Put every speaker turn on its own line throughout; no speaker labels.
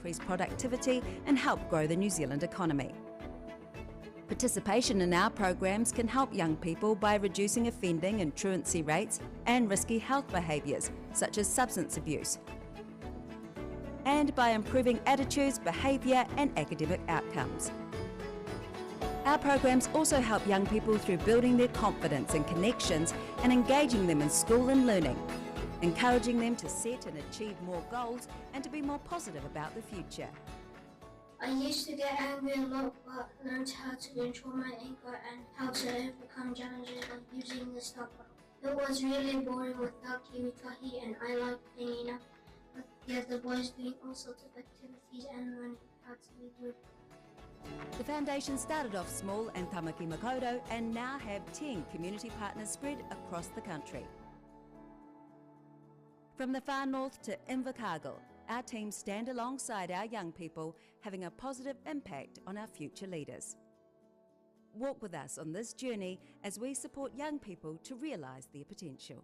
increase productivity and help grow the New Zealand economy. Participation in our programs can help young people by reducing offending and truancy rates and risky health behaviours, such as substance abuse, and by improving attitudes, behaviour and academic outcomes. Our programs also help young people through building their confidence and connections and engaging them in school and learning, encouraging them to set and achieve more goals and to be more positive about the future.
I used to get angry a lot, but learned how to control my anger and how to overcome challenges like using the stop button. It was really boring without rangatahi, and I liked hanging out with the other boys doing all sorts of activities and learning how to be good.
The Foundation started off small in Tamaki Makaurau and now have 10 community partners spread across the country. From the far north to Invercargill, our teams stand alongside our young people, having a positive impact on our future leaders. Walk with us on this journey as we support young people to realise their potential.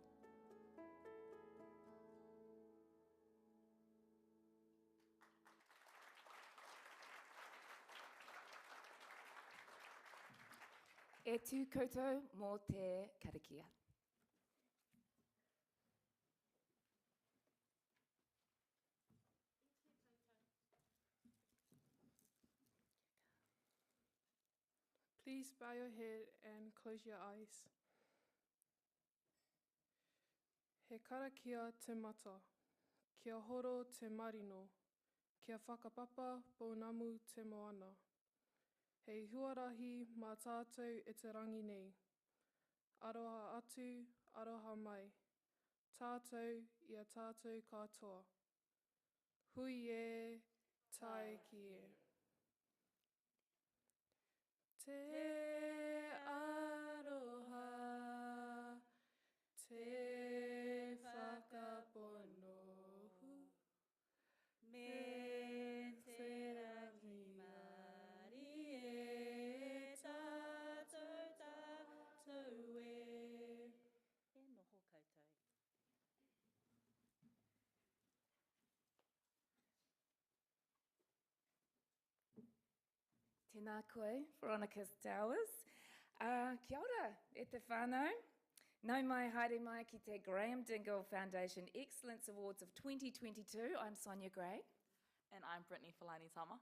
E tū koutou mō te karakia.
Please bow your head and close your eyes. He karakia te mata, kia horo te marino, kia whakapapa pounamu te moana. Hei huarahi mā tātou e te rangi nei. Aroha atu, aroha mai. Tātou ia tātou katoa. Hui e, tai ki e. Te aroha, te whakaponohu, me te rangi mari e tātou tātou e. E noho koutou. Tēnā koe, Veronica Towers. Kia ora, e te whānau. Nau mai haere mai ki te Graeme Dingle Foundation Excellence Awards of 2022. I'm Sonia Gray.
And I'm Brittany Falani-Tama.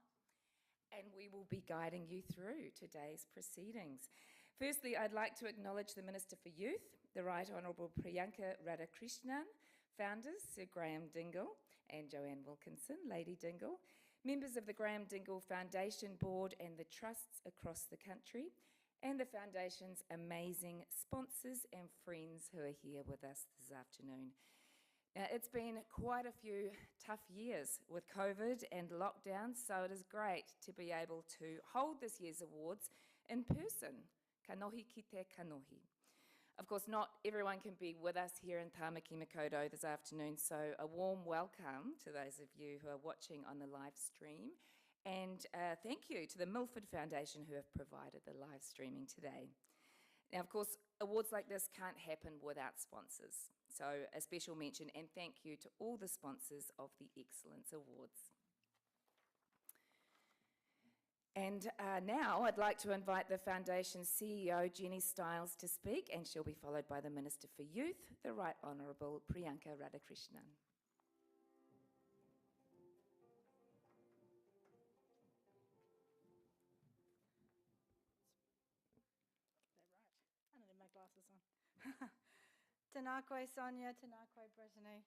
And we will be guiding you through today's proceedings. Firstly, I'd like to acknowledge the Minister for Youth, the Right Honourable Priyanka Radhakrishnan, founders Sir Graeme Dingle and Joanne Wilkinson, Lady Dingle, members of the Graeme Dingle Foundation Board and the trusts across the country, and the Foundation's amazing sponsors and friends who are here with us this afternoon. Now, it's been quite a few tough years with COVID and lockdown, so it is great to be able to hold this year's awards in person. Ka nohi ki te kanohi. Of course, not everyone can be with us here in Tamaki Makaurau this afternoon, so a warm welcome to those of you who are watching on the live stream. And thank you to the Milford Foundation who have provided the live streaming today. Now, of course, awards like this can't happen without sponsors. So a special mention and thank you to all the sponsors of the Excellence Awards. And now I'd like to invite the Foundation's CEO, Jenny Stiles, to speak, and she'll be followed by the Minister for Youth, the Right Honourable Priyanka Radhakrishnan.
Glasses on. Tēnā koe Sonia, tēnā koe Brittany.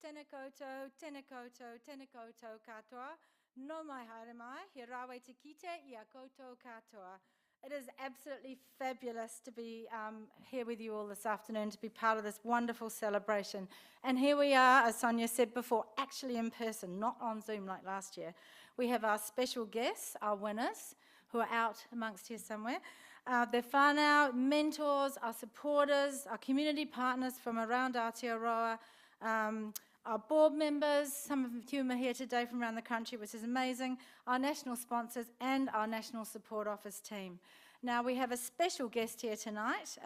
Tēnā koutou, tēnā koutou, tēnā koutou katoa. No mai haere mai, he rawe te kite, ia koutou katoa. It is absolutely fabulous to be here with you all this afternoon, to be part of this wonderful celebration. And here we are, as Sonia said before, actually in person, not on Zoom like last year. We have our special guests, our winners, who are out amongst here somewhere. Their whānau, mentors, our supporters, our community partners from around Aotearoa, our board members, some of you are here today from around the country, which is amazing, our national sponsors and our National Support Office team. Now we have a special guest here tonight,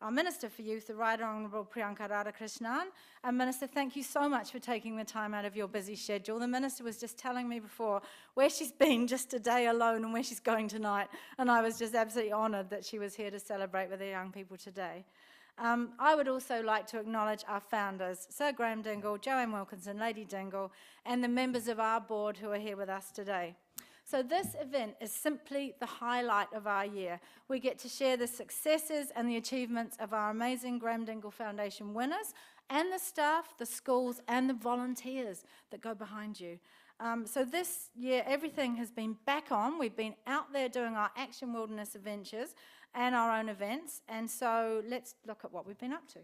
our Minister for Youth, the Right Honourable Priyanka Radhakrishnan. And Minister, thank you so much for taking the time out of your busy schedule. The Minister was just telling me before where she's been just a day alone and where she's going tonight, and I was just absolutely honoured that she was here to celebrate with the young people today. I would also like to acknowledge our founders, Sir Graeme Dingle, Joanne Wilkinson, Lady Dingle, and the members of our board who are here with us today. So this event is simply the highlight of our year. We get to share the successes and the achievements of our amazing Graeme Dingle Foundation winners and the staff, the schools and the volunteers that go behind you. So this year everything has been back on. We've been out there doing our Action Wilderness adventures and our own events, and so let's look at what we've been up to.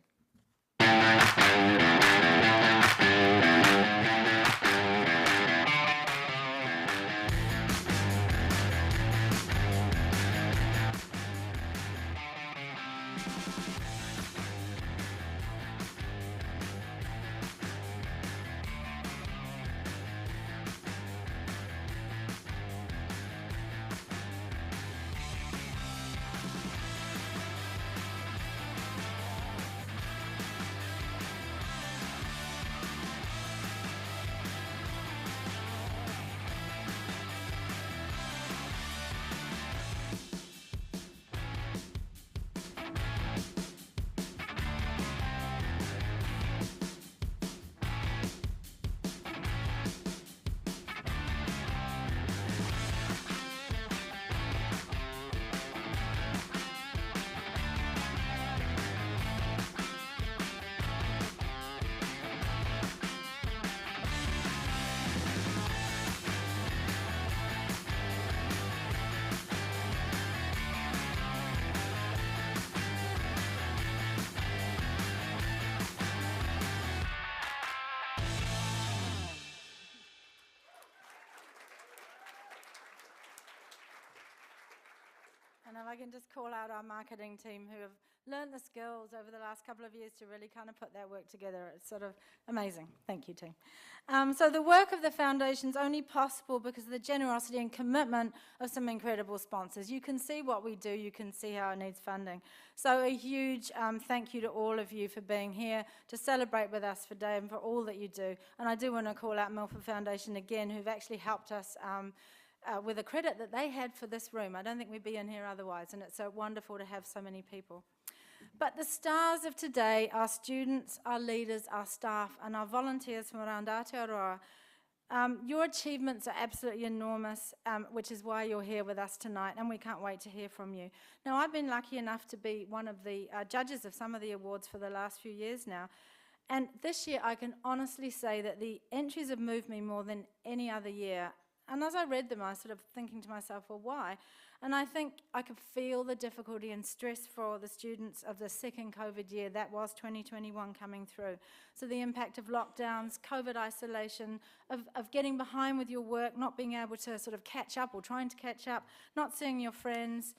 And if I can just call out our marketing team who have learned the skills over the last couple of years to really kind of put that work together. It's sort of amazing. Thank you, team. So the work of the foundation is only possible because of the generosity and commitment of some incredible sponsors. You can see what we do. You can see how it needs funding. So a huge thank you to all of you for being here to celebrate with us today and for all that you do. And I do want to call out Milford Foundation again, who've actually helped us with the credit that they had for this room. I don't think we'd be in here otherwise, and it's so wonderful to have so many people. But the stars of today, our students, our leaders, our staff, and our volunteers from around Aotearoa, your achievements are absolutely enormous, which is why you're here with us tonight, and we can't wait to hear from you. Now, I've been lucky enough to be one of the judges of some of the awards for the last few years now, and this year I can honestly say that the entries have moved me more than any other year. And as I read them, I was sort of thinking to myself, well, why? And I think I could feel the difficulty and stress for the students of the second COVID year, that was 2021, coming through. So the impact of lockdowns, COVID isolation, of getting behind with your work, not being able to sort of catch up or trying to catch up, not seeing your friends,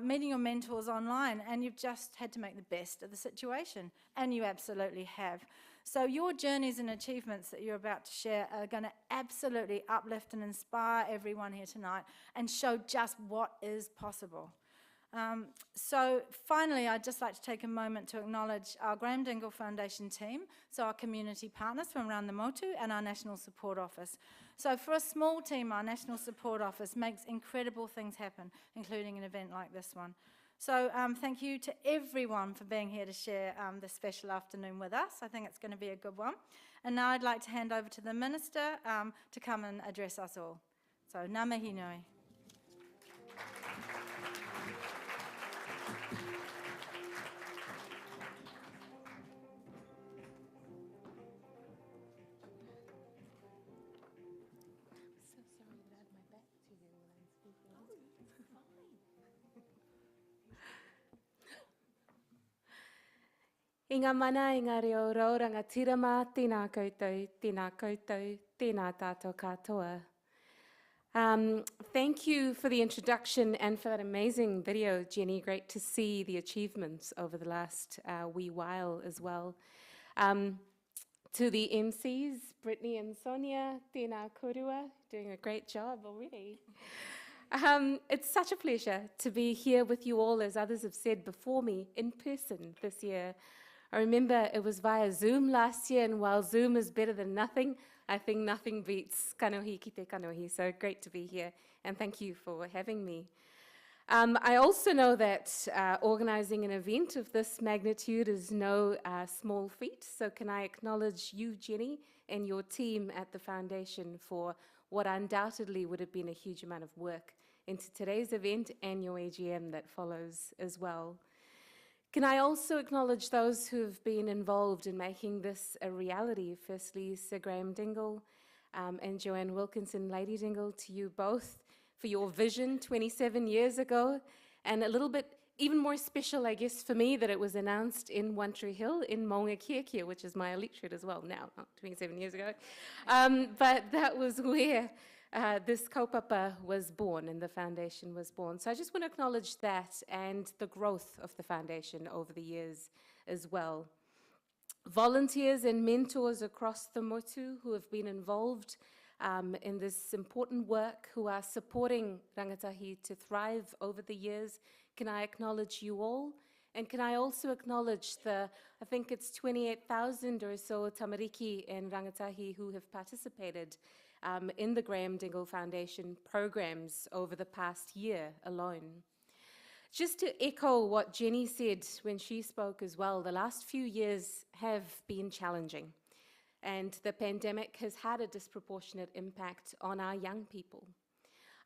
meeting your mentors online, and you've just had to make the best of the situation, and you absolutely have. So your journeys and achievements that you're about to share are going to absolutely uplift and inspire everyone here tonight and show just what is possible. So finally, I'd just like to take a moment to acknowledge our Graeme Dingle Foundation team, so our community partners from around the Motu and our National Support Office. So for a small team, our National Support Office makes incredible things happen, including an event like this one. So thank you to everyone for being here to share this special afternoon with us. I think it's going to be a good one. And now I'd like to hand over to the Minister to come and address us all. So ngā mihi nui.
I ngā mana, i ngā reo rau rangatirama, tēnā koutou, tēnā tātou katoa. Thank you for the introduction and for that amazing video, Jenny. Great to see the achievements over the last wee while as well. To the MCs, Brittany and Sonia, tēnā korua, doing a great job already. It's such a pleasure to be here with you all, as others have said before me, in person this year. I remember it was via Zoom last year, and while Zoom is better than nothing, I think nothing beats kanohi ki te kanohi. So great to be here, and thank you for having me. I also know that organizing an event of this magnitude is no small feat, so can I acknowledge you, Jenny, and your team at the Foundation for what undoubtedly would have been a huge amount of work into today's event and your AGM that follows as well. Can I also acknowledge those who have been involved in making this a reality? Firstly, Sir Graeme Dingle and Joanne Wilkinson, Lady Dingle, to you both for your vision 27 years ago, and a little bit even more special, I guess, for me that it was announced in One Tree Hill in Maunga Kiakia, which is my electorate as well now, not 27 years ago. But that was where this kaupapa was born and the foundation was born. So I just want to acknowledge that and the growth of the foundation over the years as well. Volunteers and mentors across the motu who have been involved in this important work, who are supporting rangatahi to thrive over the years. Can I acknowledge you all? And can I also acknowledge the, I think it's 28,000 or so tamariki and rangatahi who have participated in the Graeme Dingle Foundation programs over the past year alone. Just to echo what Jenny said when she spoke as well, the last few years have been challenging, and the pandemic has had a disproportionate impact on our young people.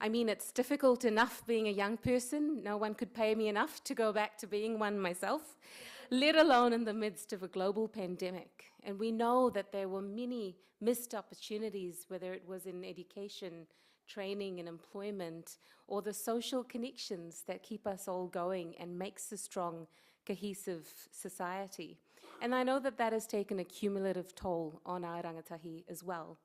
I mean, it's difficult enough being a young person. No one could pay me enough to go back to being one myself, let alone in the midst of a global pandemic. And we know that there were many missed opportunities, whether it was in education, training and employment, or the social connections that keep us all going and makes a strong, cohesive society. And I know that that has taken a cumulative toll on our rangatahi as well.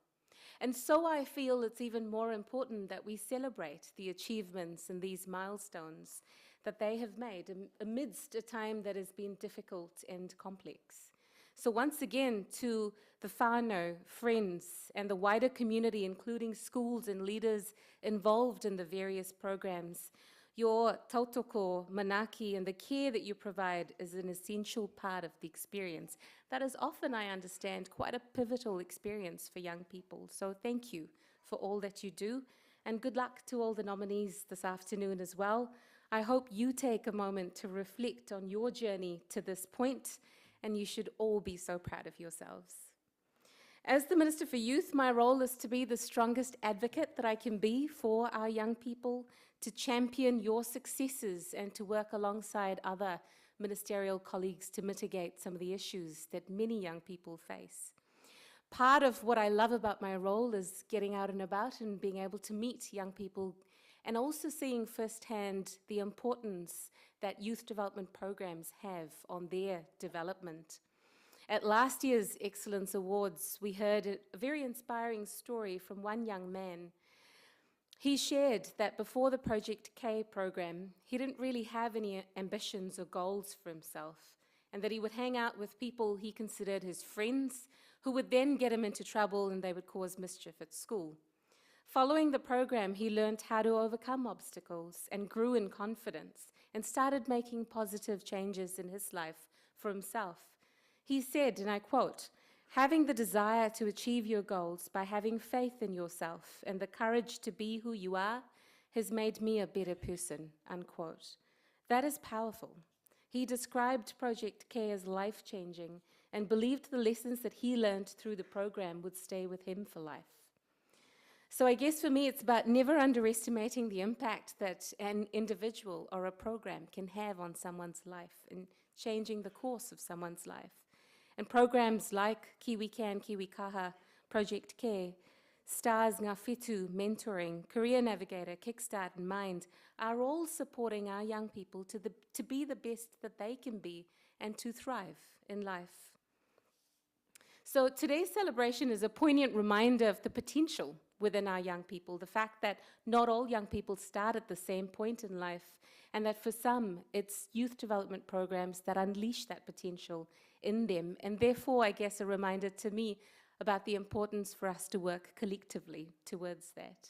And so I feel it's even more important that we celebrate the achievements and these milestones that they have made amidst a time that has been difficult and complex. So once again, to the whānau, friends, and the wider community, including schools and leaders involved in the various programs, your tautoko, manaki, and the care that you provide is an essential part of the experience. That is often, I understand, quite a pivotal experience for young people. So thank you for all that you do, and good luck to all the nominees this afternoon as well. I hope you take a moment to reflect on your journey to this point, and you should all be so proud of yourselves. As the Minister for Youth, my role is to be the strongest advocate that I can be for our young people, to champion your successes and to work alongside other ministerial colleagues to mitigate some of the issues that many young people face. Part of what I love about my role is getting out and about and being able to meet young people and also seeing firsthand the importance that youth development programs have on their development. At last year's Excellence Awards, we heard a very inspiring story from one young man. He shared that before the Project K program, he didn't really have any ambitions or goals for himself, and that he would hang out with people he considered his friends, who would then get him into trouble and they would cause mischief at school. Following the program, he learned how to overcome obstacles and grew in confidence and started making positive changes in his life for himself. He said, and I quote, "Having the desire to achieve your goals by having faith in yourself and the courage to be who you are has made me a better person," unquote. That is powerful. He described Project K as life-changing and believed the lessons that he learned through the program would stay with him for life. So I guess for me, it's about never underestimating the impact that an individual or a program can have on someone's life and changing the course of someone's life. And programs like Kiwi Can, Kiwi Kaha, Project K, STARS Ngā Whetū, Mentoring, Career Navigator, Kickstart and Mind are all supporting our young people to be the best that they can be and to thrive in life. So today's celebration is a poignant reminder of the potential within our young people, the fact that not all young people start at the same point in life, and that for some, it's youth development programs that unleash that potential in them, and therefore, I guess, a reminder to me about the importance for us to work collectively towards that.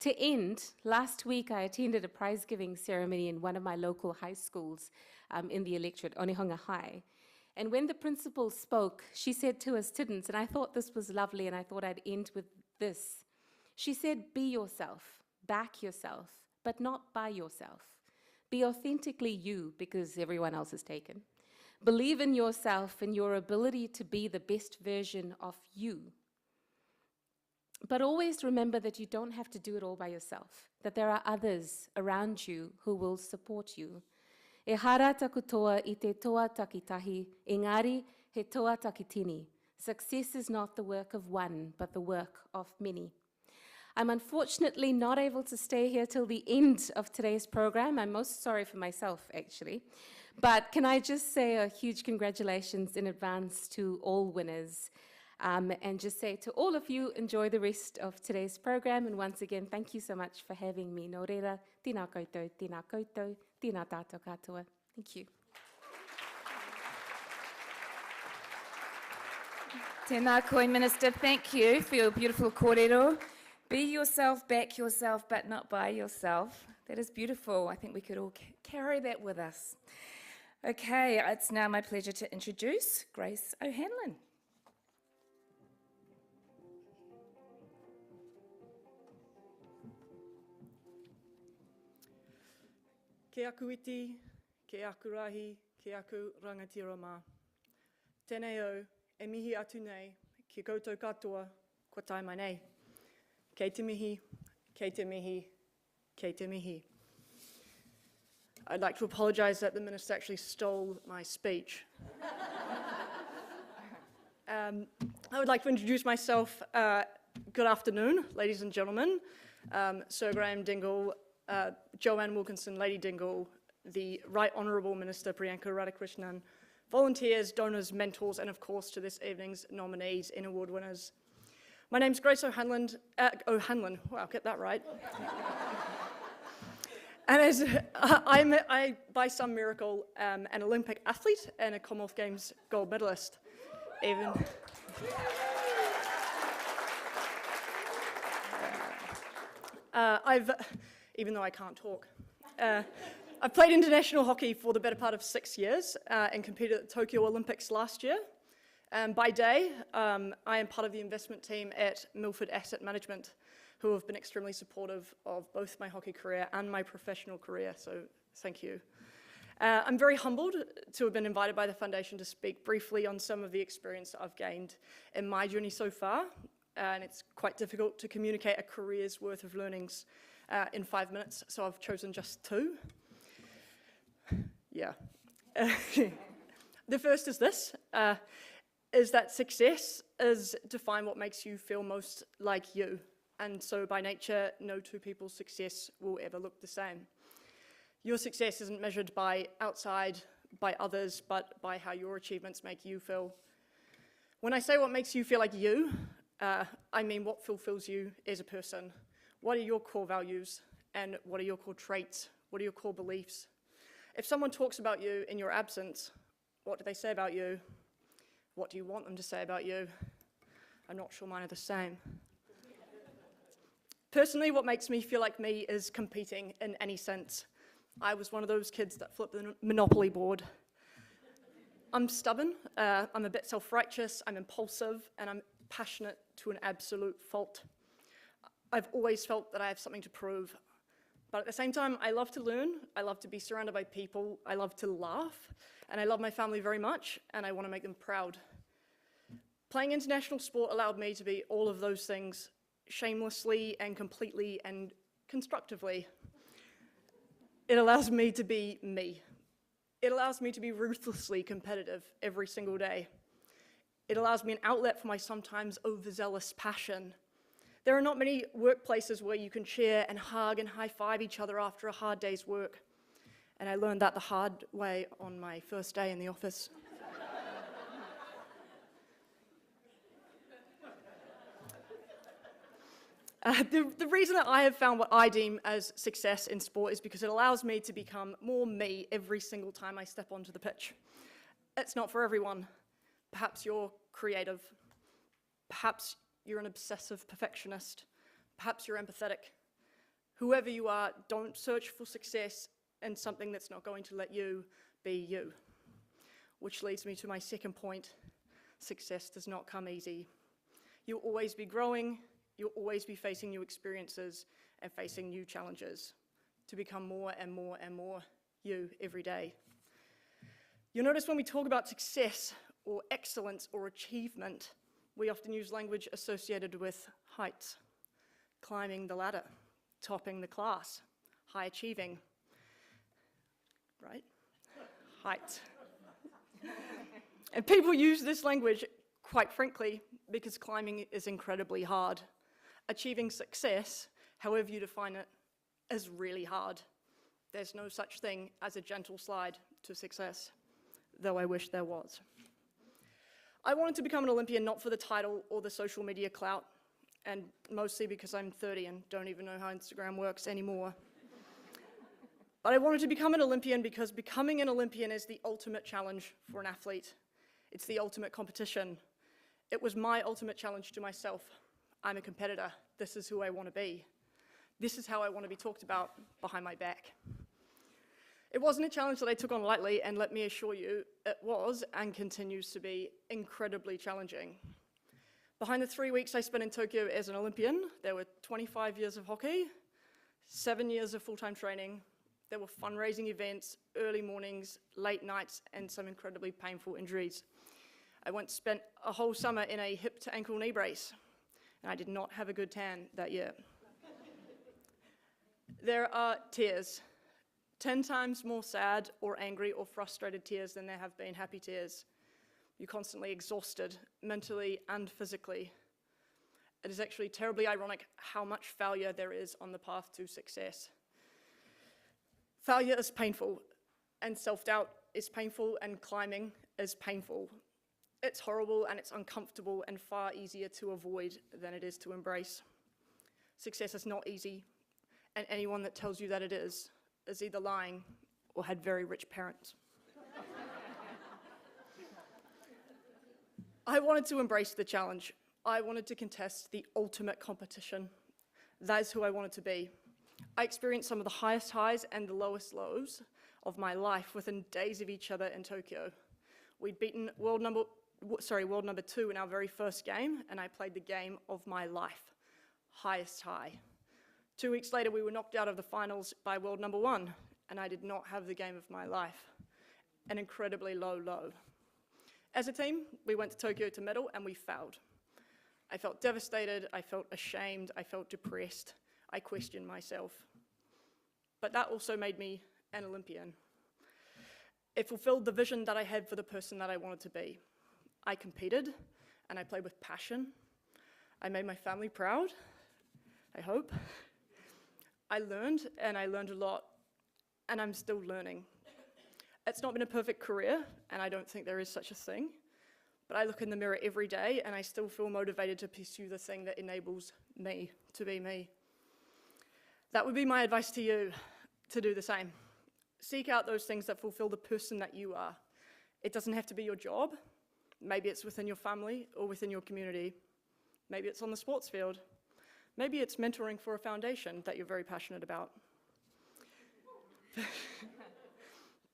To end, last week I attended a prize-giving ceremony in one of my local high schools in the electorate, Onehunga High. And when the principal spoke, she said to us students, and I thought this was lovely, and I thought I'd end with this. She said, be yourself, back yourself, but not by yourself. Be authentically you, because everyone else is taken. Believe in yourself and your ability to be the best version of you. But always remember that you don't have to do it all by yourself, that there are others around you who will support you. E hara taku toa I te toa takitahi, engari he toa takitini. Success is not the work of one, but the work of many. I'm unfortunately not able to stay here till the end of today's program. I'm most sorry for myself, actually. But can I just say a huge congratulations in advance to all winners. And just say to all of you, enjoy the rest of today's program. And once again, thank you so much for having me. Nō reira, tēnā koutou, tēnā tātou katoa. Thank you.
Tēnā koe, Minister. Thank you for your beautiful kōrero. Be yourself, back yourself, but not by yourself. That is beautiful. I think we could all carry that with us. Okay, it's now my pleasure to introduce Grace O'Hanlon.
Ke aku iti, ke aku rahi, ke aku rangatira mā. Tēnei au, e mihi atu nei, ki koutou katoa, kua tai mai nei. Kei te mihi, kei te mihi, kei te mihi. I'd like to apologise that the Minister actually stole my speech. I would like to introduce myself. Good afternoon, ladies and gentlemen. Sir Graeme Dingle, Joanne Wilkinson, Lady Dingle, the Right Honourable Minister Priyanka Radhakrishnan, volunteers, donors, mentors, and of course to this evening's nominees and award winners. My name's Grace O'Hanlon. Wow, get that right. And as I, by some miracle, an Olympic athlete and a Commonwealth Games gold medalist. Even though I can't talk. I've played international hockey for the better part of 6 years and competed at the Tokyo Olympics last year. By day, I am part of the investment team at Milford Asset Management, who have been extremely supportive of both my hockey career and my professional career, so thank you. I'm very humbled to have been invited by the Foundation to speak briefly on some of the experience that I've gained in my journey so far, and it's quite difficult to communicate a career's worth of learnings in 5 minutes, so I've chosen just 2. Yeah. The first is this, is that success is define what makes you feel most like you. And so by nature, no two people's success will ever look the same. Your success isn't measured by outside, by others, but by how your achievements make you feel. When I say what makes you feel like you, I mean what fulfills you as a person. What are your core values and what are your core traits? What are your core beliefs? If someone talks about you in your absence, what do they say about you? What do you want them to say about you? I'm not sure mine are the same. Personally, what makes me feel like me is competing in any sense. I was one of those kids that flipped the Monopoly board. I'm stubborn, I'm a bit self-righteous, I'm impulsive, and I'm passionate to an absolute fault. I've always felt that I have something to prove. But at the same time, I love to learn, I love to be surrounded by people, I love to laugh, and I love my family very much, and I want to make them proud. Playing international sport allowed me to be all of those things shamelessly and completely and constructively. It allows me to be me. It allows me to be ruthlessly competitive every single day. It allows me an outlet for my sometimes overzealous passion. There are not many workplaces where you can share and hug and high-five each other after a hard day's work. And I learned that the hard way on my first day in the office. The reason that I have found what I deem as success in sport is because it allows me to become more me every single time I step onto the pitch. It's not for everyone. Perhaps you're creative. Perhaps you're an obsessive perfectionist. Perhaps you're empathetic. Whoever you are, don't search for success in something that's not going to let you be you. Which leads me to my second point. Success does not come easy. You'll always be growing, you'll always be facing new experiences and facing new challenges to become more and more and more you every day. You'll notice when we talk about success or excellence or achievement, we often use language associated with heights, climbing the ladder, topping the class, high achieving, right? Heights. And people use this language, quite frankly, because climbing is incredibly hard. Achieving success, however you define it, is really hard. There's no such thing as a gentle slide to success, though I wish there was. I wanted to become an Olympian not for the title or the social media clout, and mostly because I'm 30 and don't even know how Instagram works anymore. But I wanted to become an Olympian because becoming an Olympian is the ultimate challenge for an athlete. It's the ultimate competition. It was my ultimate challenge to myself. I'm a competitor. This is who I want to be. This is how I want to be talked about behind my back. It wasn't a challenge that I took on lightly, and let me assure you, it was and continues to be incredibly challenging. Behind the 3 weeks I spent in Tokyo as an Olympian, there were 25 years of hockey, 7 years of full-time training. There were fundraising events, early mornings, late nights, and some incredibly painful injuries. I once spent a whole summer in a hip to ankle knee brace, and I did not have a good tan that year. There are tears, 10 times more sad or angry or frustrated tears than there have been happy tears. You're constantly exhausted, mentally and physically. It is actually terribly ironic how much failure there is on the path to success. Failure is painful, and self-doubt is painful, and climbing is painful. It's horrible and it's uncomfortable and far easier to avoid than it is to embrace. Success is not easy, and anyone that tells you that it is either lying or had very rich parents. I wanted to embrace the challenge. I wanted to contest the ultimate competition. That is who I wanted to be. I experienced some of the highest highs and the lowest lows of my life within days of each other in Tokyo. We'd beaten world number 2 in our very first game, and I played the game of my life. Highest high. 2 weeks later, we were knocked out of the finals by world number 1, and I did not have the game of my life. An incredibly low low. As a team, we went to Tokyo to medal, and we failed. I felt devastated, I felt ashamed, I felt depressed, I questioned myself. But that also made me an Olympian. It fulfilled the vision that I had for the person that I wanted to be. I competed, and I played with passion. I made my family proud, I hope. I learned, and I learned a lot, and I'm still learning. It's not been a perfect career, and I don't think there is such a thing, but I look in the mirror every day, and I still feel motivated to pursue the thing that enables me to be me. That would be my advice to you, to do the same. Seek out those things that fulfill the person that you are. It doesn't have to be your job. Maybe it's within your family or within your community. Maybe it's on the sports field. Maybe it's mentoring for a foundation that you're very passionate about.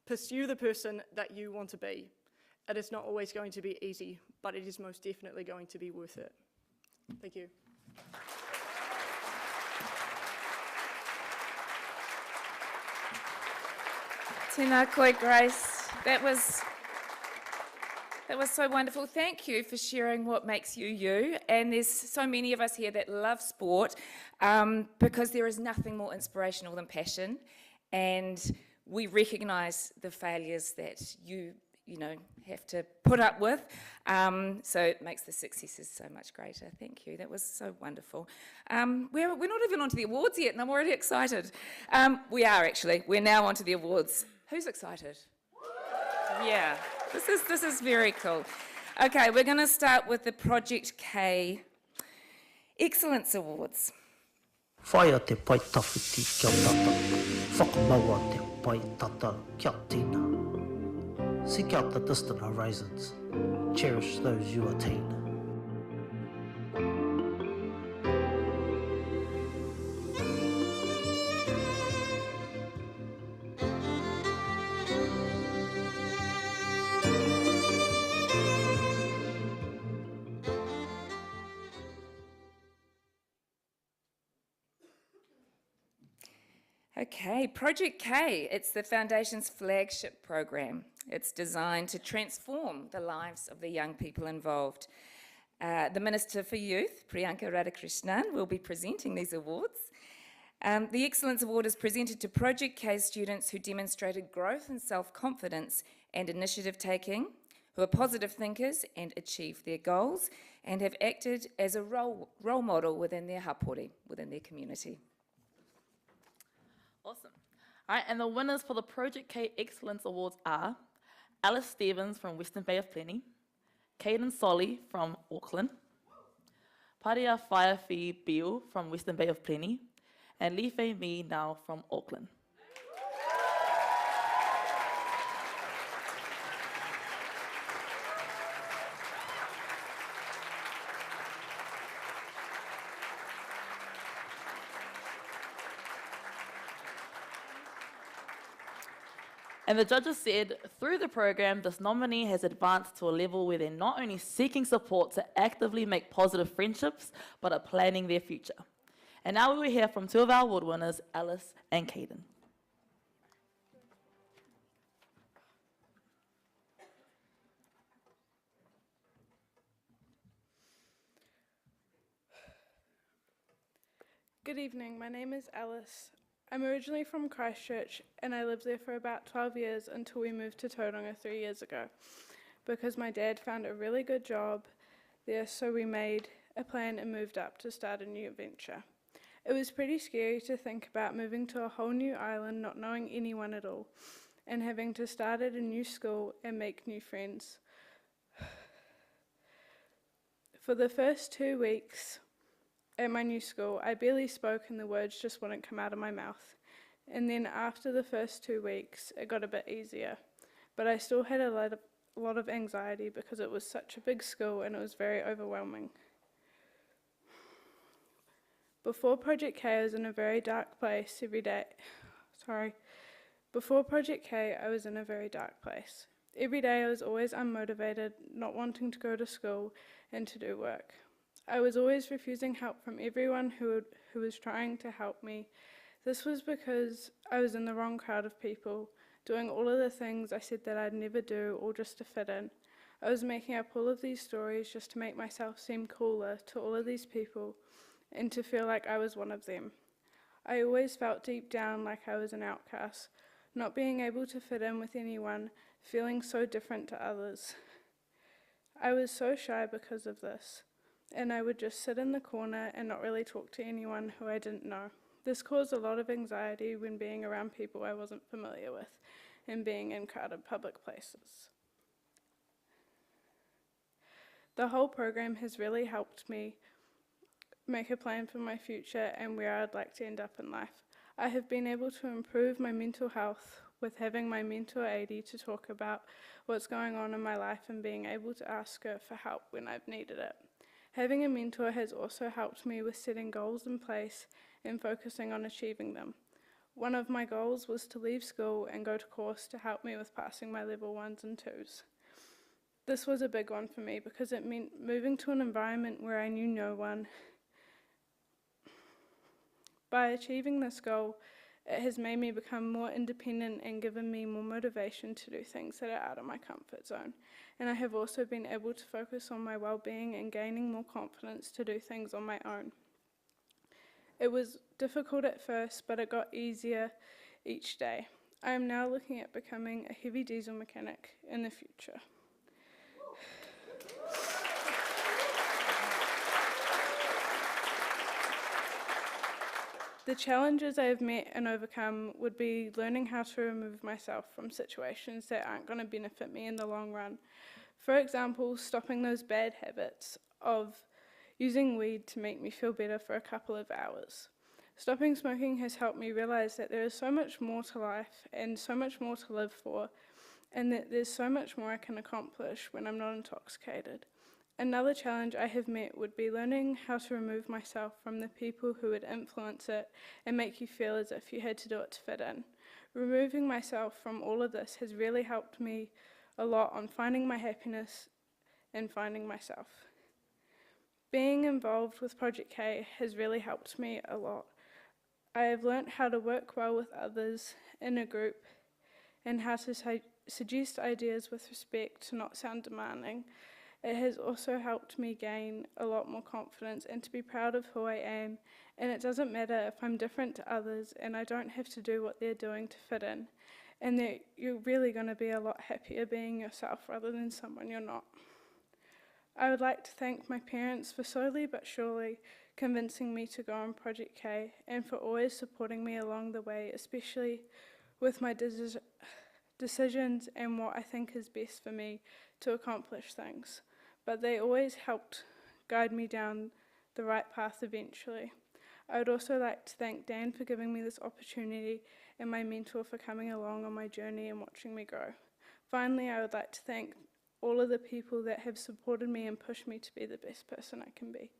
Pursue the person that you want to be. It is not always going to be easy, but it is most definitely going to be worth it. Thank you.
Tēnā koe, Grace. That was so wonderful. Thank you for sharing what makes you you. And there's so many of us here that love sport because there is nothing more inspirational than passion. And we recognise the failures that you have to put up with. So it makes the successes so much greater. Thank you. That was so wonderful. We're not even onto the awards yet, and I'm already excited. We are actually. We're now onto the awards. Who's excited? Yeah. This is very cool. Okay, we're going to start with the Project K Excellence Awards.
Whaia te pai tawhiti kia tata, whakamaua te pai tata kia tina. Seek out the distant horizons, cherish those you attain.
Okay, Project K, it's the Foundation's flagship program. It's designed to transform the lives of the young people involved. The Minister for Youth, Priyanka Radhakrishnan, will be presenting these awards. The Excellence Award is presented to Project K students who demonstrated growth and self-confidence and initiative taking, who are positive thinkers and achieved their goals, and have acted as a role model within their hapori, within their community.
Awesome. All right, and the winners for the Project K Excellence Awards are Alice Stevens from Western Bay of Plenty, Caden Solly from Auckland, Paria Whaiawhi Bill from Western Bay of Plenty, and Life Me now from Auckland. And the judges said, through the program, this nominee has advanced to a level where they're not only seeking support to actively make positive friendships, but are planning their future. And now we will hear from two of our award winners, Alice and Caden.
Good evening, my name is Alice. I'm originally from Christchurch and I lived there for about 12 years until we moved to Tauranga 3 years ago because my dad found a really good job there, so we made a plan and moved up to start a new venture. It was pretty scary to think about moving to a whole new island, not knowing anyone at all, and having to start at a new school and make new friends. For the first 2 weeks at my new school, I barely spoke and the words just wouldn't come out of my mouth. And then after the first 2 weeks, it got a bit easier. But I still had a lot of anxiety because it was such a big school and it was very overwhelming. Before Project K, I was in a very dark place every day. Before Project K, I was in a very dark place. Every day I was always unmotivated, not wanting to go to school and to do work. I was always refusing help from everyone who was trying to help me. This was because I was in the wrong crowd of people, doing all of the things I said that I'd never do, all just to fit in. I was making up all of these stories just to make myself seem cooler to all of these people and to feel like I was one of them. I always felt deep down like I was an outcast, not being able to fit in with anyone, feeling so different to others. I was so shy because of this, and I would just sit in the corner and not really talk to anyone who I didn't know. This caused a lot of anxiety when being around people I wasn't familiar with and being in crowded public places. The whole program has really helped me make a plan for my future and where I'd like to end up in life. I have been able to improve my mental health with having my mentor Adi to talk about what's going on in my life and being able to ask her for help when I've needed it. Having a mentor has also helped me with setting goals in place and focusing on achieving them. One of my goals was to leave school and go to course to help me with passing my level 1s and 2s. This was a big one for me because it meant moving to an environment where I knew no one. By achieving this goal, it has made me become more independent and given me more motivation to do things that are out of my comfort zone. And I have also been able to focus on my well-being and gaining more confidence to do things on my own. It was difficult at first, but it got easier each day. I am now looking at becoming a heavy diesel mechanic in the future. The challenges I have met and overcome would be learning how to remove myself from situations that aren't going to benefit me in the long run. For example, stopping those bad habits of using weed to make me feel better for a couple of hours. Stopping smoking has helped me realize that there is so much more to life and so much more to live for, and that there's so much more I can accomplish when I'm not intoxicated. Another challenge I have met would be learning how to remove myself from the people who would influence it and make you feel as if you had to do it to fit in. Removing myself from all of this has really helped me a lot on finding my happiness and finding myself. Being involved with Project K has really helped me a lot. I have learnt how to work well with others in a group and how to suggest ideas with respect to not sound demanding. It has also helped me gain a lot more confidence and to be proud of who I am, and it doesn't matter if I'm different to others and I don't have to do what they're doing to fit in, and that you're really going to be a lot happier being yourself rather than someone you're not. I would like to thank my parents for slowly but surely convincing me to go on Project K and for always supporting me along the way, especially with my decisions and what I think is best for me to accomplish things. But they always helped guide me down the right path eventually. I would also like to thank Dan for giving me this opportunity and my mentor for coming along on my journey and watching me grow. Finally, I would like to thank all of the people that have supported me and pushed me to be the best person I can be.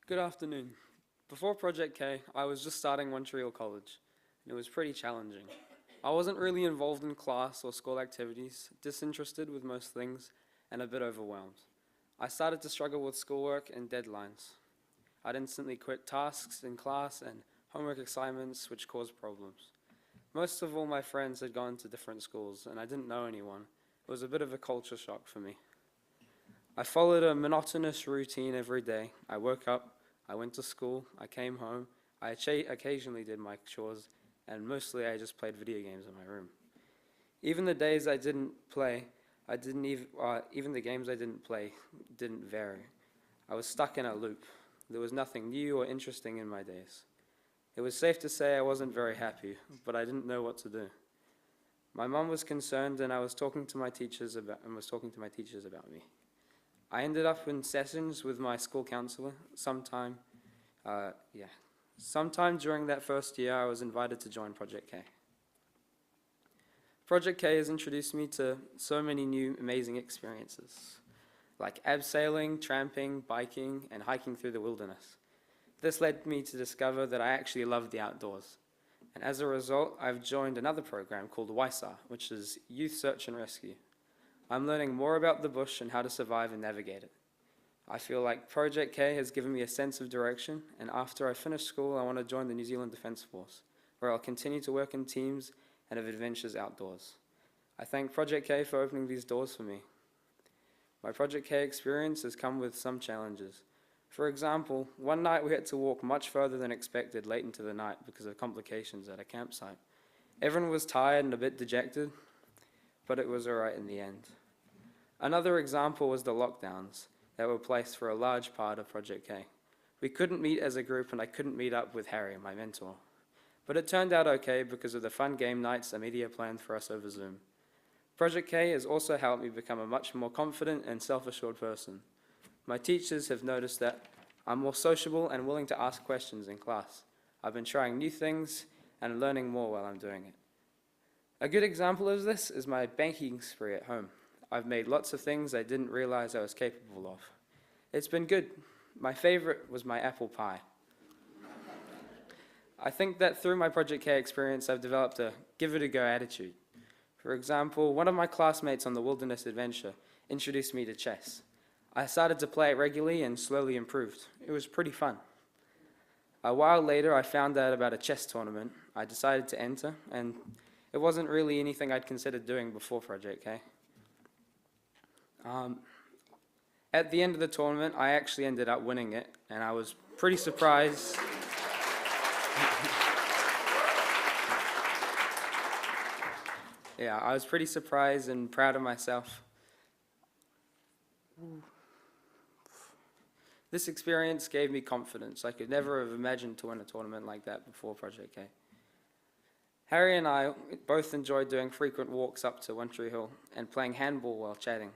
Good afternoon. Before Project K, I was just starting Montreal College, and it was pretty challenging. I wasn't really involved in class or school activities, disinterested with most things, and a bit overwhelmed. I started to struggle with schoolwork and deadlines. I'd instantly quit tasks in class and homework assignments, which caused problems. Most of all my friends had gone to different schools, and I didn't know anyone. It was a bit of a culture shock for me. I followed a monotonous routine every day. I woke up, I went to school, I came home, I occasionally did my chores, and mostly I just played video games in my room. Even the days I didn't play, even the games I didn't play didn't vary. I was stuck in a loop. There was nothing new or interesting in my days. It was safe to say I wasn't very happy, but I didn't know what to do. My mum was concerned, and I was talking to my teachers about me. I ended up in sessions with my school counselor sometime during that first year. I was invited to join Project K. Project K has introduced me to so many new amazing experiences, like abseiling, tramping, biking, and hiking through the wilderness. This led me to discover that I actually love the outdoors. And as a result, I've joined another program called YSAR, which is Youth Search and Rescue. I'm learning more about the bush and how to survive and navigate it. I feel like Project K has given me a sense of direction, and after I finish school, I want to join the New Zealand Defence Force, where I'll continue to work in teams and have adventures outdoors. I thank Project K for opening these doors for me. My Project K experience has come with some challenges. For example, one night we had to walk much further than expected late into the night because of complications at a campsite. Everyone was tired and a bit dejected, but it was alright in the end. Another example was the lockdowns that were placed for a large part of Project K. We couldn't meet as a group, and I couldn't meet up with Harry, my mentor. But it turned out okay because of the fun game nights the media planned for us over Zoom. Project K has also helped me become a much more confident and self-assured person. My teachers have noticed that I'm more sociable and willing to ask questions in class. I've been trying new things and learning more while I'm doing it. A good example of this is my baking spree at home. I've made lots of things I didn't realize I was capable of. It's been good. My favorite was my apple pie. I think that through my Project K experience, I've developed a give-it-a-go attitude. For example, one of my classmates on the wilderness adventure introduced me to chess. I started to play it regularly and slowly improved. It was pretty fun. A while later, I found out about a chess tournament. I decided to enter, and it wasn't really anything I'd considered doing before Project K. At the end of the tournament, I actually ended up winning it, and I was pretty surprised. I was pretty surprised and proud of myself. This experience gave me confidence. I could never have imagined to win a tournament like that before Project K. Harry and I both enjoyed doing frequent walks up to One Tree Hill and playing handball while chatting.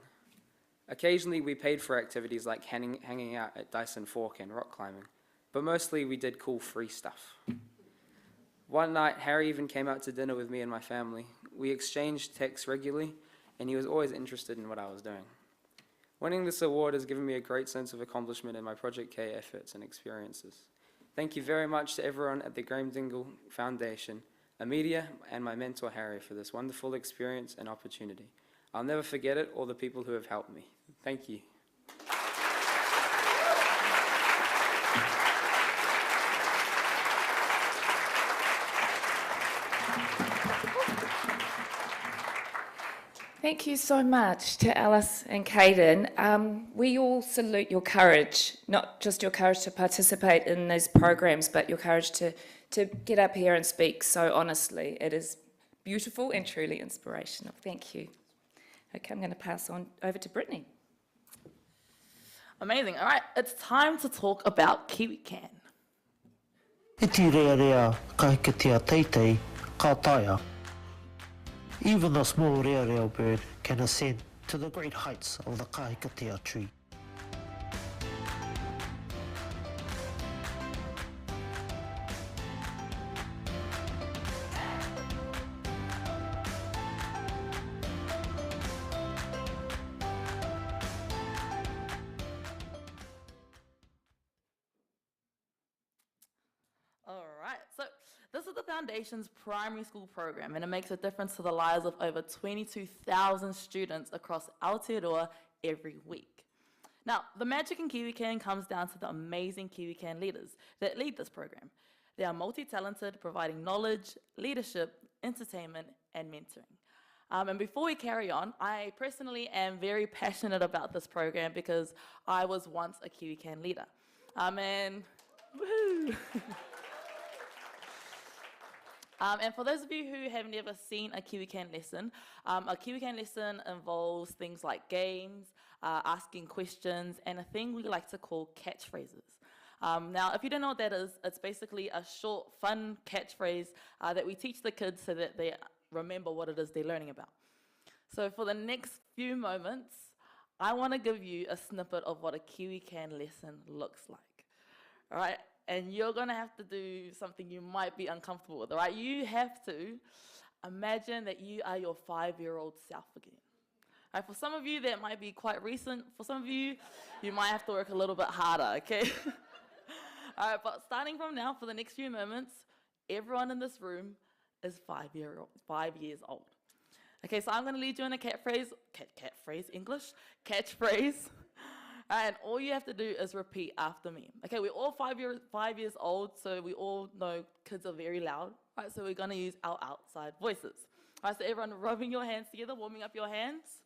Occasionally we paid for activities like hanging out at Dyson Fork and rock climbing, but mostly we did cool free stuff. One night, Harry even came out to dinner with me and my family. We exchanged texts regularly, and he was always interested in what I was doing. Winning this award has given me a great sense of accomplishment in my Project K efforts and experiences. Thank you very much to everyone at the Graeme Dingle Foundation, Amelia, and my mentor Harry for this wonderful experience and opportunity. I'll never forget it or the people who have helped me. Thank you.
Thank you so much to Alice and Caden. We all salute your courage, not just your courage to participate in those programs, but your courage to get up here and speak so honestly. It is beautiful and truly inspirational. Thank you. Okay, I'm going to pass on over to Brittany.
Amazing. All right, it's time to talk about KiwiCan.
Iti rea rea, kahikatea teitei, ka taia. Even the small reo bird can ascend to the great heights of the kahikatea tree.
All right, so this is the Foundation's primary school program, and it makes a difference to the lives of over 22,000 students across Aotearoa every week. Now, the magic in KiwiCan comes down to the amazing KiwiCan leaders that lead this program. They are multi-talented, providing knowledge, leadership, entertainment, and mentoring. And before we carry on, I personally am very passionate about this program because I was once a KiwiCan leader. And woohoo! And for those of you who have never seen a KiwiCan lesson, a KiwiCan lesson involves things like games, asking questions, and a thing we like to call catchphrases. Now, if you don't know what that is, it's basically a short, fun catchphrase that we teach the kids so that they remember what it is they're learning about. So for the next few moments, I want to give you a snippet of what a KiwiCan lesson looks like. All right? And you're going to have to do something you might be uncomfortable with, all right? You have to imagine that you are your 5-year-old self again. All right, for some of you, that might be quite recent. For some of you, you might have to work a little bit harder, okay? All right, but starting from now, for the next few moments, everyone in this room is 5 years old. Okay, so I'm going to lead you in a catchphrase, catchphrase. And all you have to do is repeat after me. Okay, we're all 5 years old, so we all know kids are very loud. Right, so we're going to use our outside voices. All right, so everyone rubbing your hands together, warming up your hands.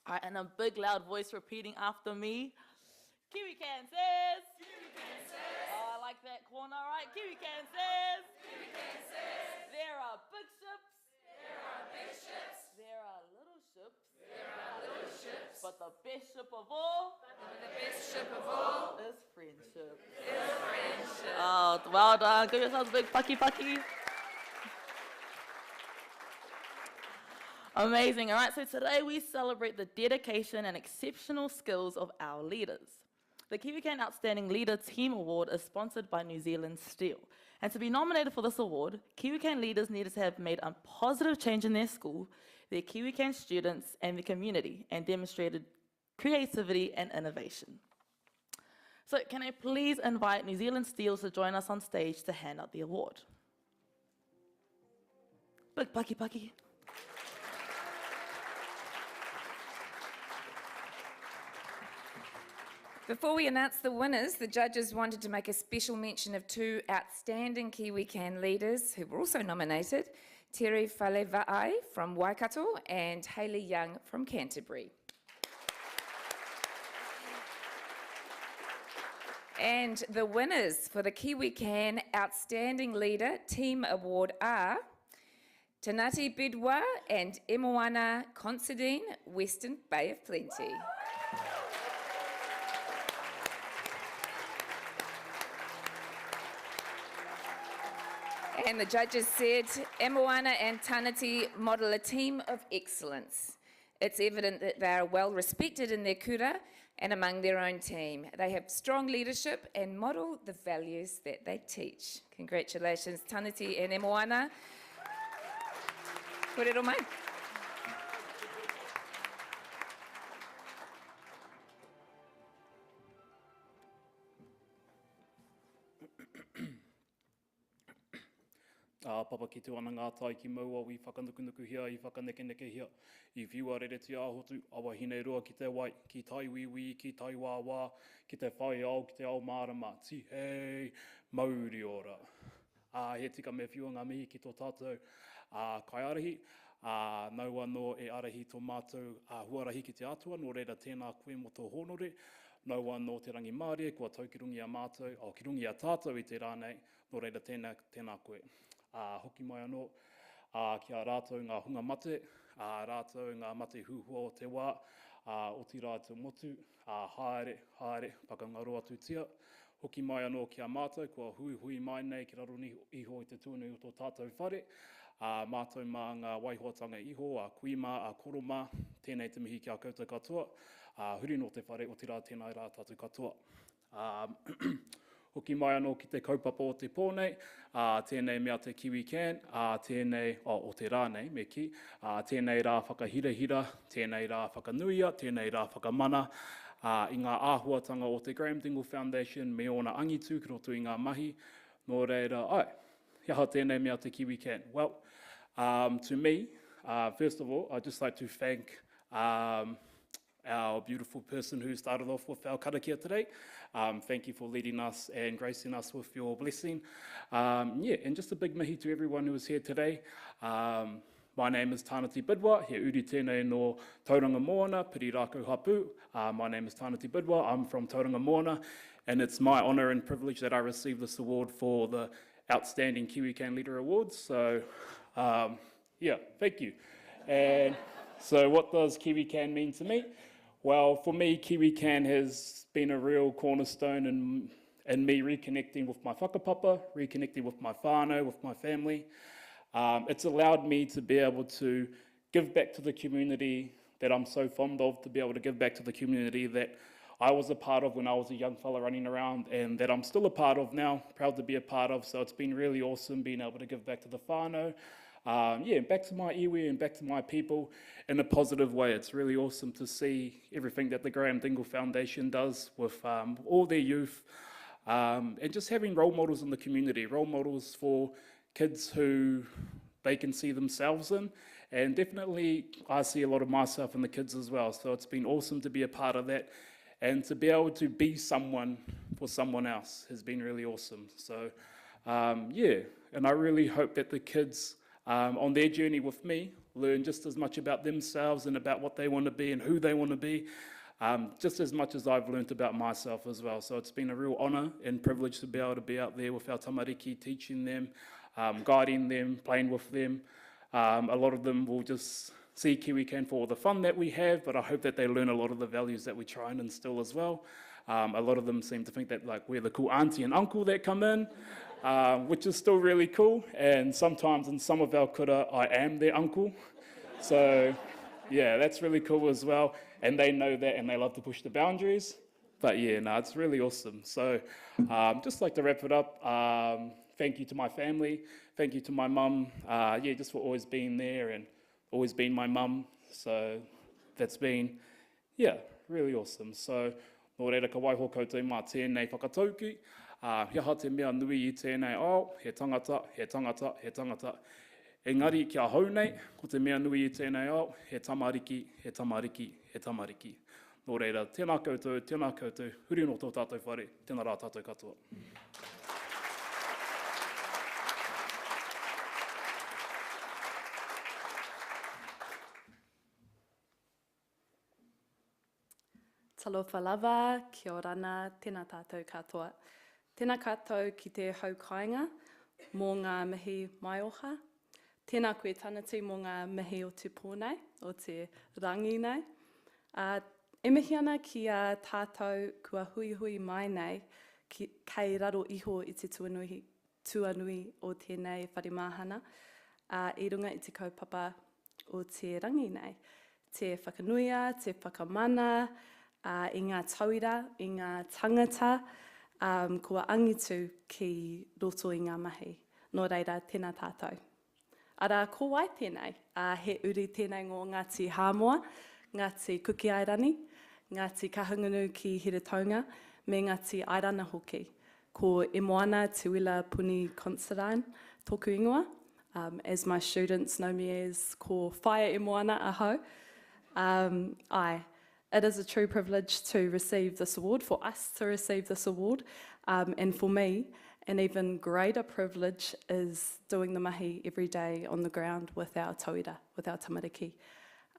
All right, and a big loud voice repeating after me. KiwiCan says. KiwiCan says. Oh, I like that corner. All right, KiwiCan says. KiwiCan says. There are big ships. There are big ships. There are little ships. There are little ships. But the best ship of all. Is friendship. Oh, well done. Give yourselves a big pucky. Amazing. All right, so today we celebrate the dedication and exceptional skills of our leaders. The KiwiCan Outstanding Leader Team Award is sponsored by New Zealand Steel. And to be nominated for this award, KiwiCan leaders needed to have made a positive change in their school, their KiwiCan students, and the community, and demonstrated creativity and innovation. So can I please invite New Zealand Steel to join us on stage to hand out the award? Big pucky.
Before we announce the winners, the judges wanted to make a special mention of 2 outstanding KiwiCan leaders who were also nominated, Tere Whalewai from Waikato and Hayley Young from Canterbury. And the winners for the KiwiCan Outstanding Leader Team Award are Tanati Bidwa and Emoana Considine, Western Bay of Plenty. And the judges said, Emoana and Tanati model a team of excellence. It's evident that they are well respected in their kura and among their own team. They have strong leadership and model the values that they teach. Congratulations, Taniti and e moana. Kōrero mai.
Papa ki te wana ngā tai ki maua wi whakanukunuku hia I whakanekeneke hia. I whiua rereti ahotu, awa hinei roa ki te wai, ki tai wiwi, ki tai wāwā, ki te whai au, ki te ao mārama, ti hei, mauri ora. He tika me whiua ngā mihi ki tō tātou kai arahi, nau anō e arahi tō mātou huarahi ki te atua, nō reira tēnā koe mo tō honore, nau anō te rangi Māori, kua taukirungi a mātou, ki rungi a tātou I te rānei, nō reira tēnā koe. Hoki mai anō, kia rātou ngā hunga mate, rātou ngā mate huhua o te wā, o ti rātou motu, haere, whakangaroa tūtia. Hoki mai anō kia mātou, kua hui mai nei ki raro iho I te tūnei o tō tātou whare. Mātou mā ngā waihoatanga iho, kuima, koroma, tēnei te mihi kia koutou katoa. Huri no te whare o ti rā tēnei rā tātou katoa. Hoki mai anō ki te kaupapa o te pōnei, tēnei mea te kiwi can, tēnei, o te rānei me ki, tēnei rā whakahirahira, tēnei rā whakanuia, tēnei rā whakamana, I ngā āhuatanga o te Graeme Dingle Foundation, me ona angitu ki roto I ngā mahi, nō reira, hiaha tēnei mea te kiwi can. Well, to me, first of all, I'd just like to thank our beautiful person who started off with our karakia today. Thank you for leading us and gracing us with your blessing. And just a big mihi to everyone who is here today. My name is Tānati Bidwa, he uri tēnei no Tauranga Moana, Piri Rākau Hapu. My name is Tānati Bidwa, I'm from Tauranga Moana, and it's my honour and privilege that I received this award for the Outstanding Kiwi Can Leader Awards. So, thank you. And so what does Kiwi Can mean to me? Well, for me, Kiwi Can has been a real cornerstone in me reconnecting with my whakapapa, reconnecting with my whānau, with my family. It's allowed me to be able to give back to the community that I'm so fond of, to be able to give back to the community that I was a part of when I was a young fella running around and that I'm still a part of now, proud to be a part of. So it's been really awesome being able to give back to the whānau. Back to my iwi and back to my people in a positive way. It's really awesome to see everything that the Graeme Dingle Foundation does with all their youth and just having role models in the community, role models for kids who they can see themselves in. And definitely I see a lot of myself in the kids as well. So it's been awesome to be a part of that and to be able to be someone for someone else has been really awesome. So and I really hope that the kids on their journey with me, learn just as much about themselves and about what they want to be and who they want to be, just as much as I've learned about myself as well. So it's been a real honour and privilege to be able to be out there with our tamariki, teaching them, guiding them, playing with them. A lot of them will just see Kiwi Can for all the fun that we have, but I hope that they learn a lot of the values that we try and instill as well. A lot of them seem to think that we're the cool auntie and uncle that come in. Which is still really cool, and sometimes in some of our kura, I am their uncle. So, that's really cool as well, and they know that, and they love to push the boundaries. But it's really awesome. So, just like to wrap it up, thank you to my family, thank you to my mum, just for always being there and always being my mum. So, that's been, really awesome. So, nō reira ka waiho koutou mā tēnei whakatauki. Hiaha te mea nui I tēnei ao, he tangata. Engari kia hau nei, ko te mea nui I tēnei ao, he tamariki. Nō reira, tēnā koutou, huri no tō tātou whare, tēnā rā tātou katoa.
Talofa lava, kia orana, tēnā tātou katoa. Tēnā katoa ki te haukainga mō ngā mihi maioha. Tēnā koe tanati mō ngā mihi o te pōnei, o te rangi nei. E mihi ana ki a tātou kua hui mai nei kei raro iho I te tuanui o tēnei wharimāhana. I runga I te kaupapa o te rangi nei. Te whakanuia, te whakamana, I ngā tauira, I ngā tangata, kua angitu ki roto I ngā mahi. Nō reira, tēnā tātou. Ara, ko wai tēnei, he uri tēnei ngō Ngāti Hāmoa, Ngāti Kuki Airani, Ngāti Kahungunu ki Heretaunga, me Ngāti Airana hoki. Ko e moana te wila puni Considine, tōku ingoa. As my students know me as ko whaia e moana ahau. It is a true privilege to receive this award, for us to receive this award, and for me, an even greater privilege is doing the mahi every day on the ground with our tauira, with our tamariki.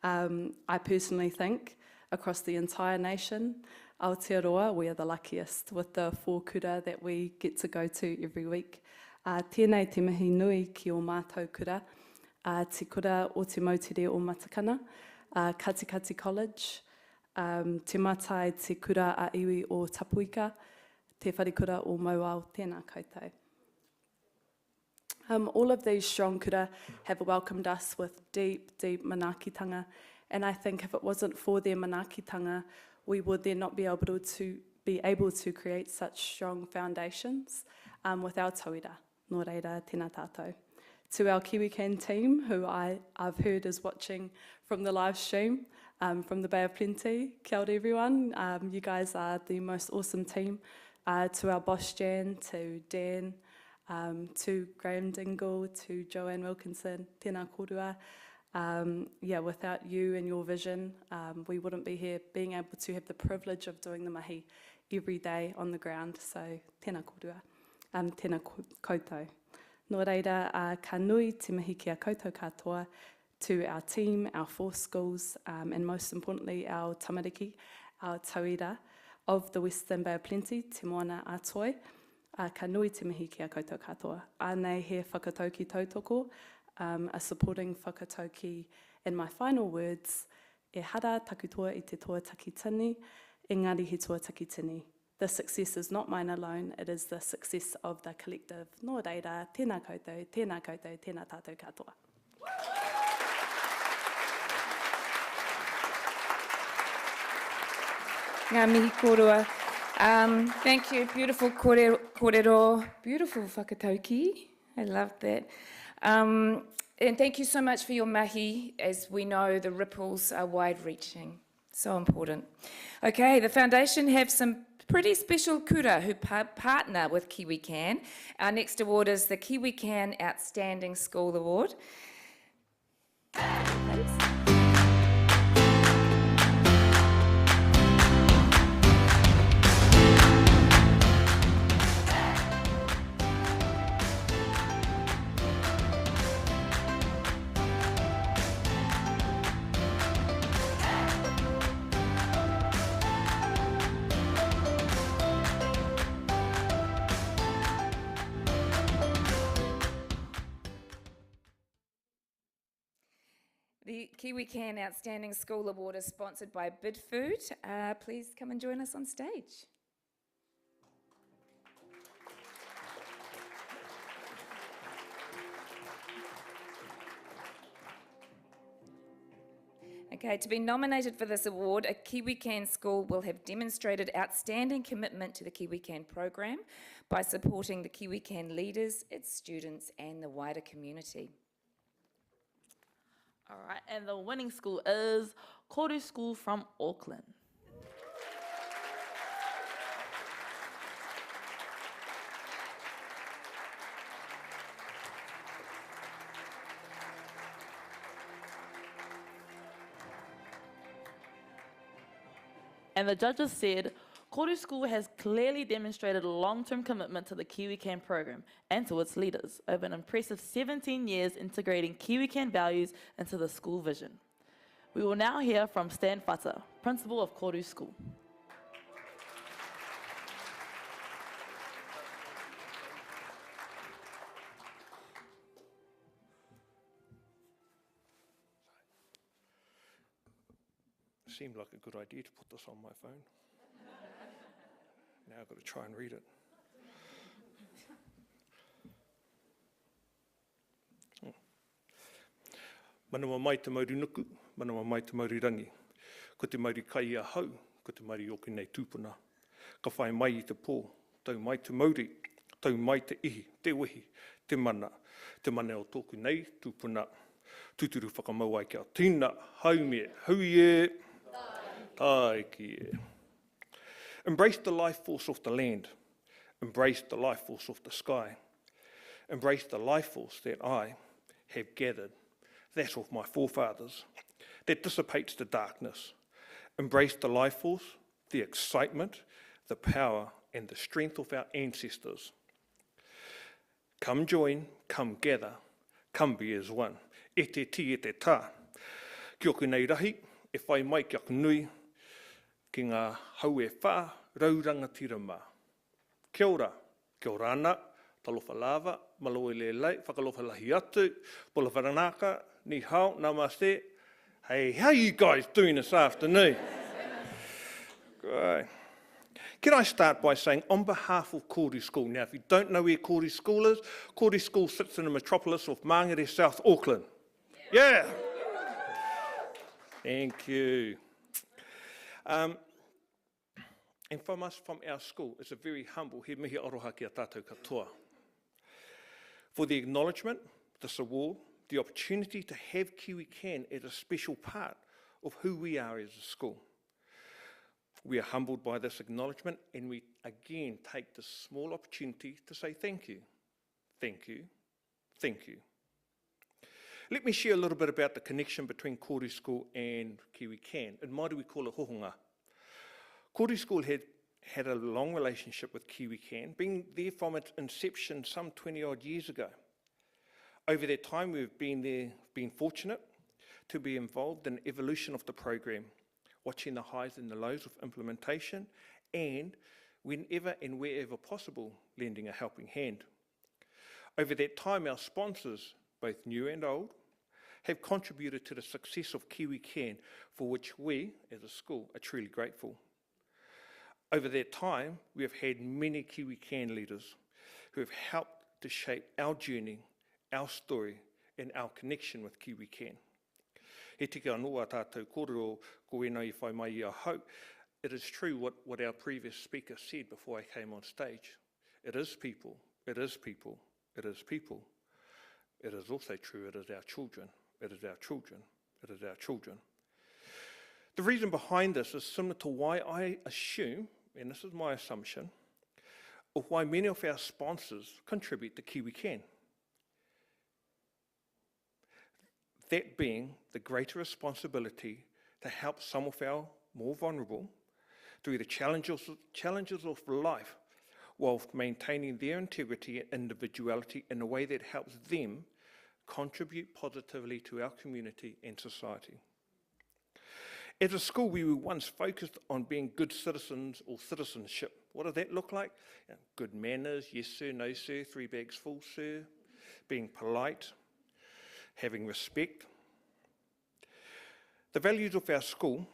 I personally think, across the entire nation, Aotearoa, we are the luckiest with the 4 kura that we get to go to every week. Tēnei te mihi nui ki o mātou kura, te kura o te mautere o Matakana, Katikati College, te matai te kura a iwi o Tapuika, te wharikura o Mauao, tēnā koutou. All of these strong kura have welcomed us with deep, deep manaakitanga, and I think if it wasn't for their manaakitanga, we would then not be able to create such strong foundations with our tauira. Nō reira, tēnā tātou. To our KiwiCan team, who I've heard is watching from the live stream, from the Bay of Plenty, kia ora everyone. You guys are the most awesome team. To our boss Jan, to Dan, to Graeme Dingle, to Joanne Wilkinson, tēnā korua. Without you and your vision, we wouldn't be here being able to have the privilege of doing the mahi every day on the ground. So tēnā korua, tēnā koutou. Nō reira, ka nui te mihi kia koutou katoa to our team, our 4 schools, and most importantly, our tamariki, our tauira of the Western Bay of Plenty, te moana ātoi, ka nui te mihi kia koutou katoa. Ānei he whakatauki tautoko, a supporting whakatauki in my final words, e hara takutoa I te toa takitini, engari he toa takitini. The success is not mine alone, it is the success of the collective. Nō reira, tēnā koutou, tēnā koutou, tēnā tātou katoa.
Ngā mihi korua. Thank you, beautiful kōrero, beautiful whakatauki. I love that. And thank you so much for your mahi. As we know, the ripples are wide-reaching. So important. Okay, the Foundation have some pretty special kura who partner with KiwiCan. Our next award is the KiwiCan Outstanding School Award. Thanks. The KiwiCan Outstanding School Award is sponsored by Bidfood. Please come and join us on stage. Okay, to be nominated for this award, a KiwiCan school will have demonstrated outstanding commitment to the KiwiCan program by supporting the KiwiCan leaders, its students, and the wider community.
All right, and the winning school is Koru School from Auckland. And the judges said, Koru School has clearly demonstrated a long-term commitment to the KiwiCan program and to its leaders over an impressive 17 years integrating KiwiCan values into the school vision. We will now hear from Stan Fata, principal of Koru School.
Seemed like a good idea to put this on my phone. Now I've got to try and read it. Manawa mai te mauri nuku, manawa mai te mauri rangi. Ko te mauri kai a hau, ko te mari o ki nei tūpuna. Ka whai mai I te pō, tau mai te mauri, tau mai te ihi, te wehi, te mana o tōku nei tūpuna. Tūturu whakamau ai kia tīna, haumie, hui e, tai ki e. Embrace the life force of the land. Embrace the life force of the sky. Embrace the life force that I have gathered, that of my forefathers, that dissipates the darkness. Embrace the life force, the excitement, the power and the strength of our ancestors. Come join, come gather, come be as one. E te ti, e te tā. Ki oku nei rahi, e whai mai ki aku nui, ki ngā hau e whā, rauranga tirama. Kia ora ana, talofa lava, malo e lei, whakalofa lahi atu, pola wharanaka, ni hao, namaste. Hey, how are you guys doing this afternoon? Great. Can I start by saying, on behalf of Koori School, now if you don't know where Koori School is, Koori School sits in the metropolis of Mangere, South Auckland. Yeah. Thank you. And from us, from our school, it's a very humble, he mihi aroha ki a tātou katoa. For the acknowledgement, this award, the opportunity to have Kiwi Can as a special part of who we are as a school. We are humbled by this acknowledgement and we again take this small opportunity to say thank you, thank you, thank you. Let me share a little bit about the connection between Koori School and Kiwi Can. In Māori we call it hohunga. Koori School had a long relationship with Kiwi Can, being there from its inception some 20 odd years ago. Over that time we've been fortunate to be involved in the evolution of the program, watching the highs and the lows of implementation, and whenever and wherever possible, lending a helping hand. Over that time, our sponsors, both new and old, have contributed to the success of Kiwi Can, for which we, as a school, are truly grateful. Over that time, we have had many Kiwi Can leaders who have helped to shape our journey, our story, and our connection with Kiwi Can. He tika anō a tātou kōrero ko wena I whai mai I a hope. It is true what our previous speaker said before I came on stage. It is people, it is people, it is people. It is also true, it is our children, it is our children, it is our children. The reason behind this is similar to why I assume, and this is my assumption, of why many of our sponsors contribute to Kiwi Can. That being the greater responsibility to help some of our more vulnerable through the challenges of life while maintaining their integrity and individuality in a way that helps them contribute positively to our community and society. As a school, we were once focused on being good citizens or citizenship. What does that look like? Good manners, yes sir, no sir, 3 bags full sir, being polite, having respect. The values of our school,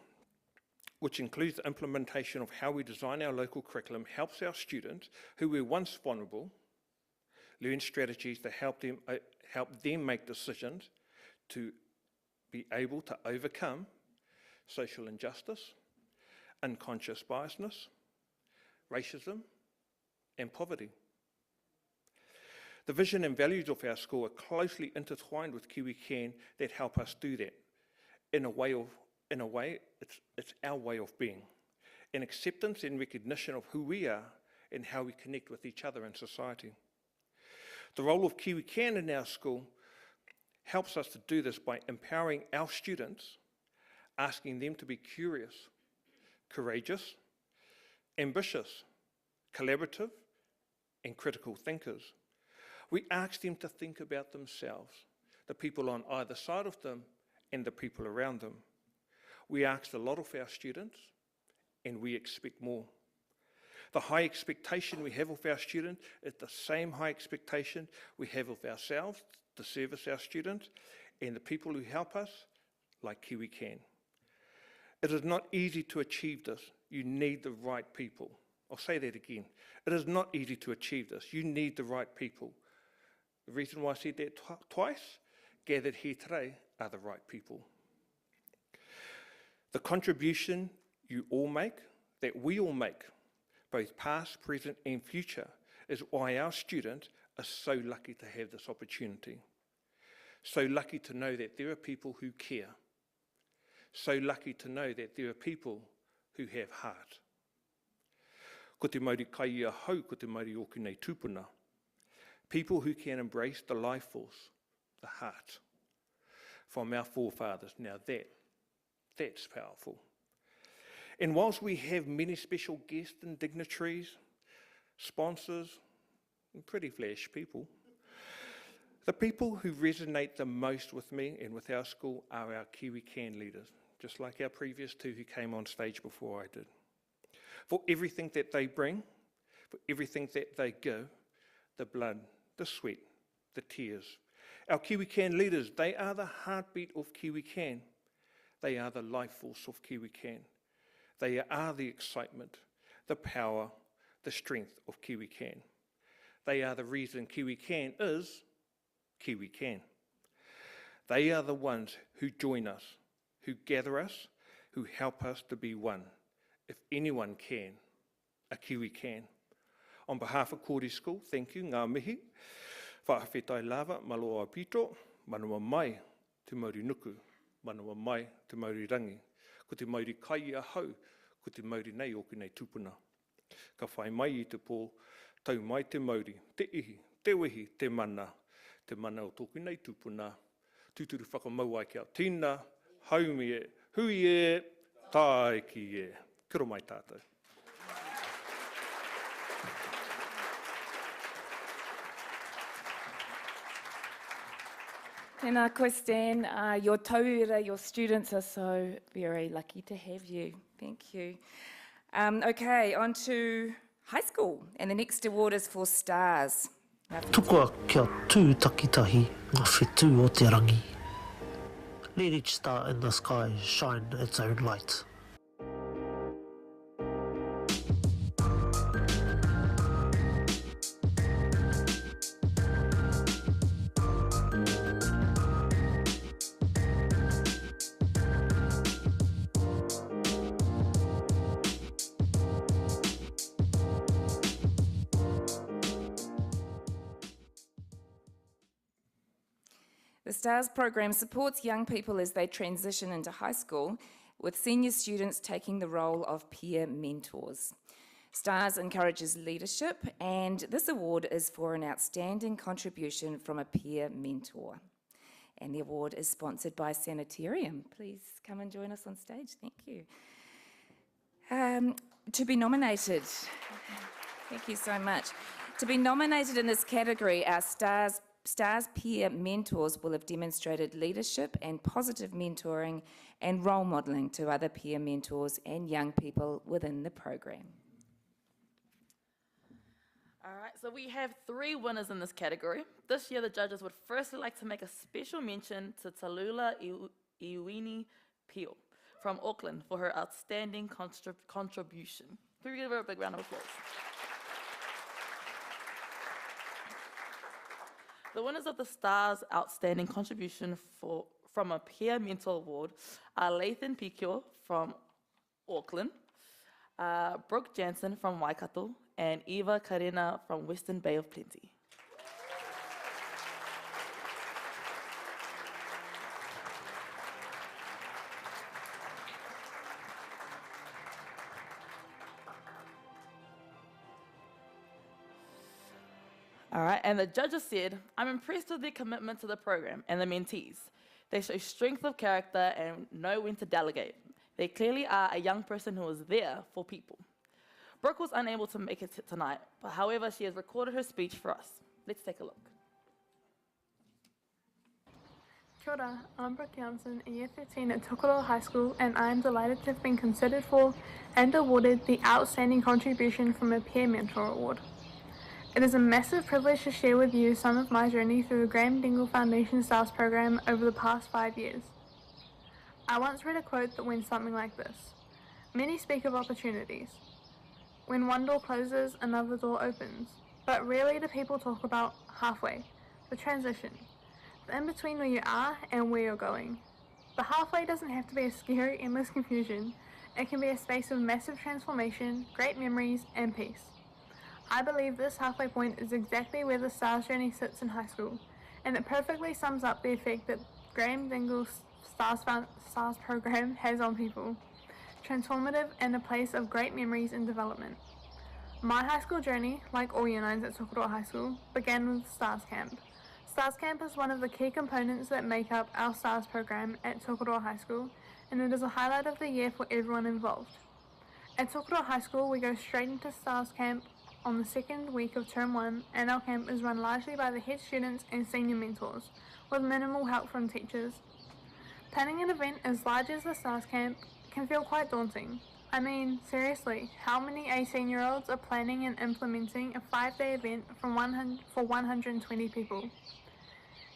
which includes the implementation of how we design our local curriculum, helps our students who were once vulnerable learn strategies to help them make decisions to be able to overcome social injustice, unconscious biasness, racism, and poverty. The vision and values of our school are closely intertwined with Kiwi Can that help us do that. In a way, it's our way of being. An acceptance and recognition of who we are and how we connect with each other in society. The role of Kiwi Can in our school helps us to do this by empowering our students, asking them to be curious, courageous, ambitious, collaborative, and critical thinkers. We ask them to think about themselves, the people on either side of them, and the people around them. We ask a lot of our students, and we expect more. The high expectation we have of our students is the same high expectation we have of ourselves to service our students and the people who help us, like Kiwi Can. It is not easy to achieve this. You need the right people. I'll say that again. It is not easy to achieve this. You need the right people. The reason why I said that twice, gathered here today, are the right people. The contribution you all make, that we all make, both past, present and future, is why our students are so lucky to have this opportunity. So lucky to know that there are people who care. So lucky to know that there are people who have heart. Ko te mauri kai ia hau, ko te mauri oku nei tūpuna. People who can embrace the life force, the heart, from our forefathers. Now that's powerful. And whilst we have many special guests and dignitaries, sponsors, and pretty flash people, the people who resonate the most with me and with our school are our Kiwi Can leaders, just like our previous two who came on stage before I did. For everything that they bring, for everything that they give, the blood, the sweat, the tears. Our Kiwi Can leaders, they are the heartbeat of Kiwi Can. They are the life force of Kiwi Can. They are the excitement, the power, the strength of Kiwi Can. They are the reason Kiwi Can is Kiwi Can. They are the ones who join us, who gather us, who help us to be one. If anyone can, a Kiwi can. On behalf of Kōrero School, thank you, ngā mihi. Whaawhetai lava, maloa pito, manawa mai, te mauri nuku, manawa mai, te mauri rangi. Ko te mauri kai ia hau, ko te mauri nei oku nei tūpuna. Ka whai mai I te pō, tau mai te mauri, te ihi, te wehi, te mana o tōku nei tūpuna. Tūturu whakamau ai kia tīna, haumi e, hui e, tāi ki e. Kiro mai tātou.
Tēnā koe, Stan. Your tauira, your students are so very lucky to have you. Thank you. Okay, on to high school. And the next award is for stars.
Tukua kia tū takitahi ngā whetū o te rangi. Let each star in the sky shine its own light.
The STARS program supports young people as they transition into high school, with senior students taking the role of peer mentors. STARS encourages leadership, and this award is for an outstanding contribution from a peer mentor. And the award is sponsored by Sanitarium. Please come and join us on stage. Thank you. To be nominated, thank you so much. To be nominated in this category, our STARS peer mentors will have demonstrated leadership and positive mentoring and role modelling to other peer mentors and young people within the program.
All right, so we have 3 winners in this category. This year, the judges would firstly like to make a special mention to Talula Iwini Pio from Auckland for her outstanding contribution. Can we give her a big round of applause? The winners of the STARS Outstanding Contribution from a Peer Mentor Award are Lathan Pikio from Auckland, Brooke Jansen from Waikato, and Eva Karina from Western Bay of Plenty. All right, and the judges said, I'm impressed with their commitment to the program and the mentees. They show strength of character and know when to delegate. They clearly are a young person who is there for people. Brooke was unable to make it tonight, but however, she has recorded her speech for us. Let's take a look.
Kia ora, I'm Brooke Jansen, in Year 13 at Tokoroa High School, and I am delighted to have been considered for and awarded the Outstanding Contribution from a Peer Mentor Award. It is a massive privilege to share with you some of my journey through the Graeme Dingle Foundation STARS program over the past 5 years. I once read a quote that went something like this: many speak of opportunities. When one door closes, another door opens, but rarely do people talk about halfway, the transition, the in-between where you are and where you're going. The halfway doesn't have to be a scary, endless confusion. It can be a space of massive transformation, great memories, and peace. I believe this halfway point is exactly where the STARS journey sits in high school, and it perfectly sums up the effect that Graeme Dingle's STARS program has on people. Transformative and a place of great memories and development. My high school journey, like all Year 9s at Tokoroa High School, began with STARS Camp. STARS Camp is one of the key components that make up our STARS program at Tokoroa High School, and it is a highlight of the year for everyone involved. At Tokoroa High School, we go straight into STARS Camp on the second week of Term 1, and our camp is run largely by the head students and senior mentors, with minimal help from teachers. Planning an event as large as the STARS Camp can feel quite daunting. I mean, seriously, how many 18-year-olds are planning and implementing a 5-day event for 120 people?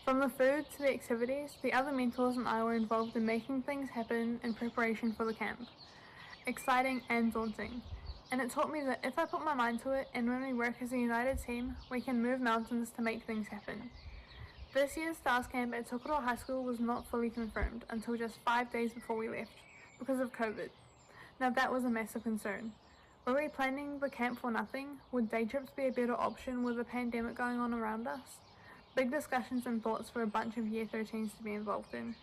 From the food to the activities, the other mentors and I were involved in making things happen in preparation for the camp. Exciting and daunting. And it taught me that if I put my mind to it and when we work as a united team, we can move mountains to make things happen. This year's STARS Camp at Tokoroa High School was not fully confirmed until just 5 days before we left, because of COVID. Now that was a massive concern. Were we planning the camp for nothing? Would day trips be a better option with the pandemic going on around us? Big discussions and thoughts for a bunch of Year 13s to be involved in.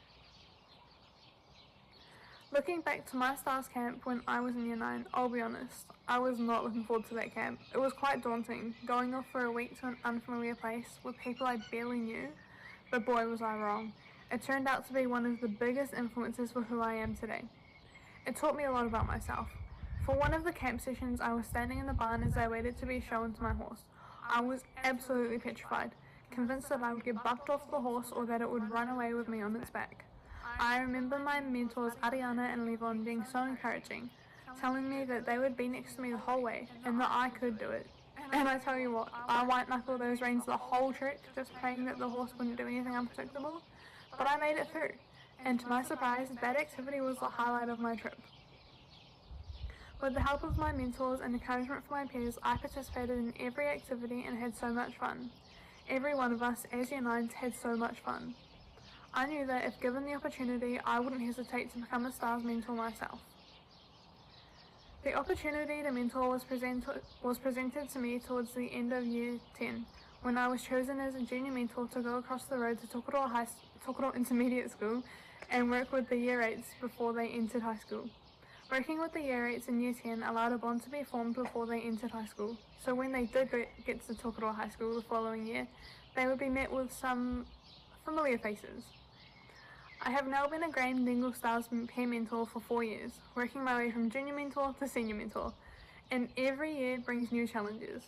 Looking back to my STARS camp when I was in Year 9, I'll be honest, I was not looking forward to that camp. It was quite daunting, going off for a week to an unfamiliar place with people I barely knew, but boy was I wrong. It turned out to be one of the biggest influences for who I am today. It taught me a lot about myself. For one of the camp sessions, I was standing in the barn as I waited to be shown to my horse. I was absolutely petrified, convinced that I would get bucked off the horse or that it would run away with me on its back. I remember my mentors Ariana and Levon being so encouraging, telling me that they would be next to me the whole way and that I could do it. And I tell you what, I white-knuckled those reins the whole trip, just praying that the horse wouldn't do anything unpredictable. But I made it through, and to my surprise, that activity was the highlight of my trip. With the help of my mentors and encouragement from my peers, I participated in every activity and had so much fun. Every one of us as Year 9s had so much fun. I knew that if given the opportunity, I wouldn't hesitate to become a STARS mentor myself. The opportunity to mentor was presented to me towards the end of Year 10, when I was chosen as a junior mentor to go across the road to Tokoroa Intermediate School and work with the Year 8s before they entered high school. Working with the Year 8s in Year 10 allowed a bond to be formed before they entered high school, so when they did get to Tokoroa High School the following year, they would be met with some familiar faces. I have now been a Graeme Dingle STARS peer mentor for 4 years, working my way from junior mentor to senior mentor, and every year brings new challenges.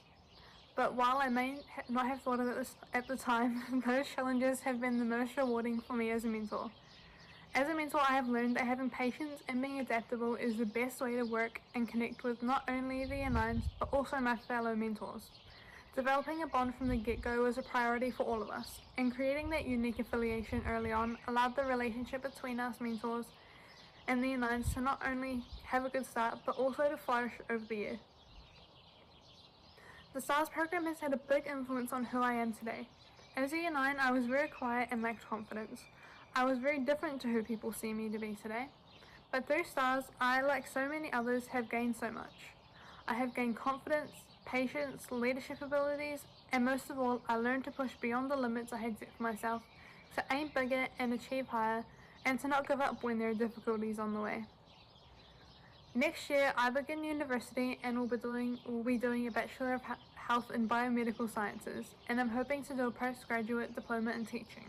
But while I may not have thought of it at the time, those challenges have been the most rewarding for me as a mentor. As a mentor, I have learned that having patience and being adaptable is the best way to work and connect with not only the Year 9s, but also my fellow mentors. Developing a bond from the get-go was a priority for all of us, and creating that unique affiliation early on allowed the relationship between us mentors and the Year 9s to not only have a good start, but also to flourish over the year. The STARS program has had a big influence on who I am today. As a Year 9, I was very quiet and lacked confidence. I was very different to who people see me to be today. But through STARS, I, like so many others, have gained so much. I have gained confidence, patience, leadership abilities, and most of all, I learned to push beyond the limits I had set for myself, to aim bigger and achieve higher, and to not give up when there are difficulties on the way. Next year, I begin university and will be doing a Bachelor of Health in Biomedical Sciences, and I'm hoping to do a postgraduate diploma in teaching.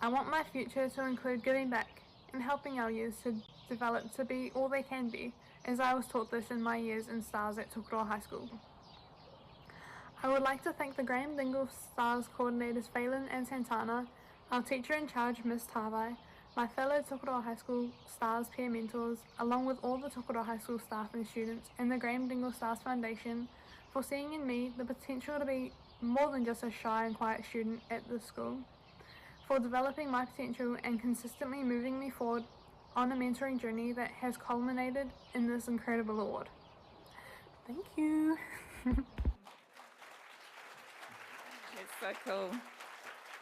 I want my future to include giving back and helping our youth to develop to be all they can be, as I was taught this in my years in STARS at Tokoroa High School. I would like to thank the Graeme Dingle STARS coordinators Phelan and Santana, our teacher in charge Miss Tavai, my fellow Tokoroa High School STARS peer mentors, along with all the Tokoroa High School staff and students, and the Graeme Dingle STARS Foundation for seeing in me the potential to be more than just a shy and quiet student at the school, for developing my potential and consistently moving me forward on a mentoring journey that has culminated in this incredible award. Thank you.
It's so cool.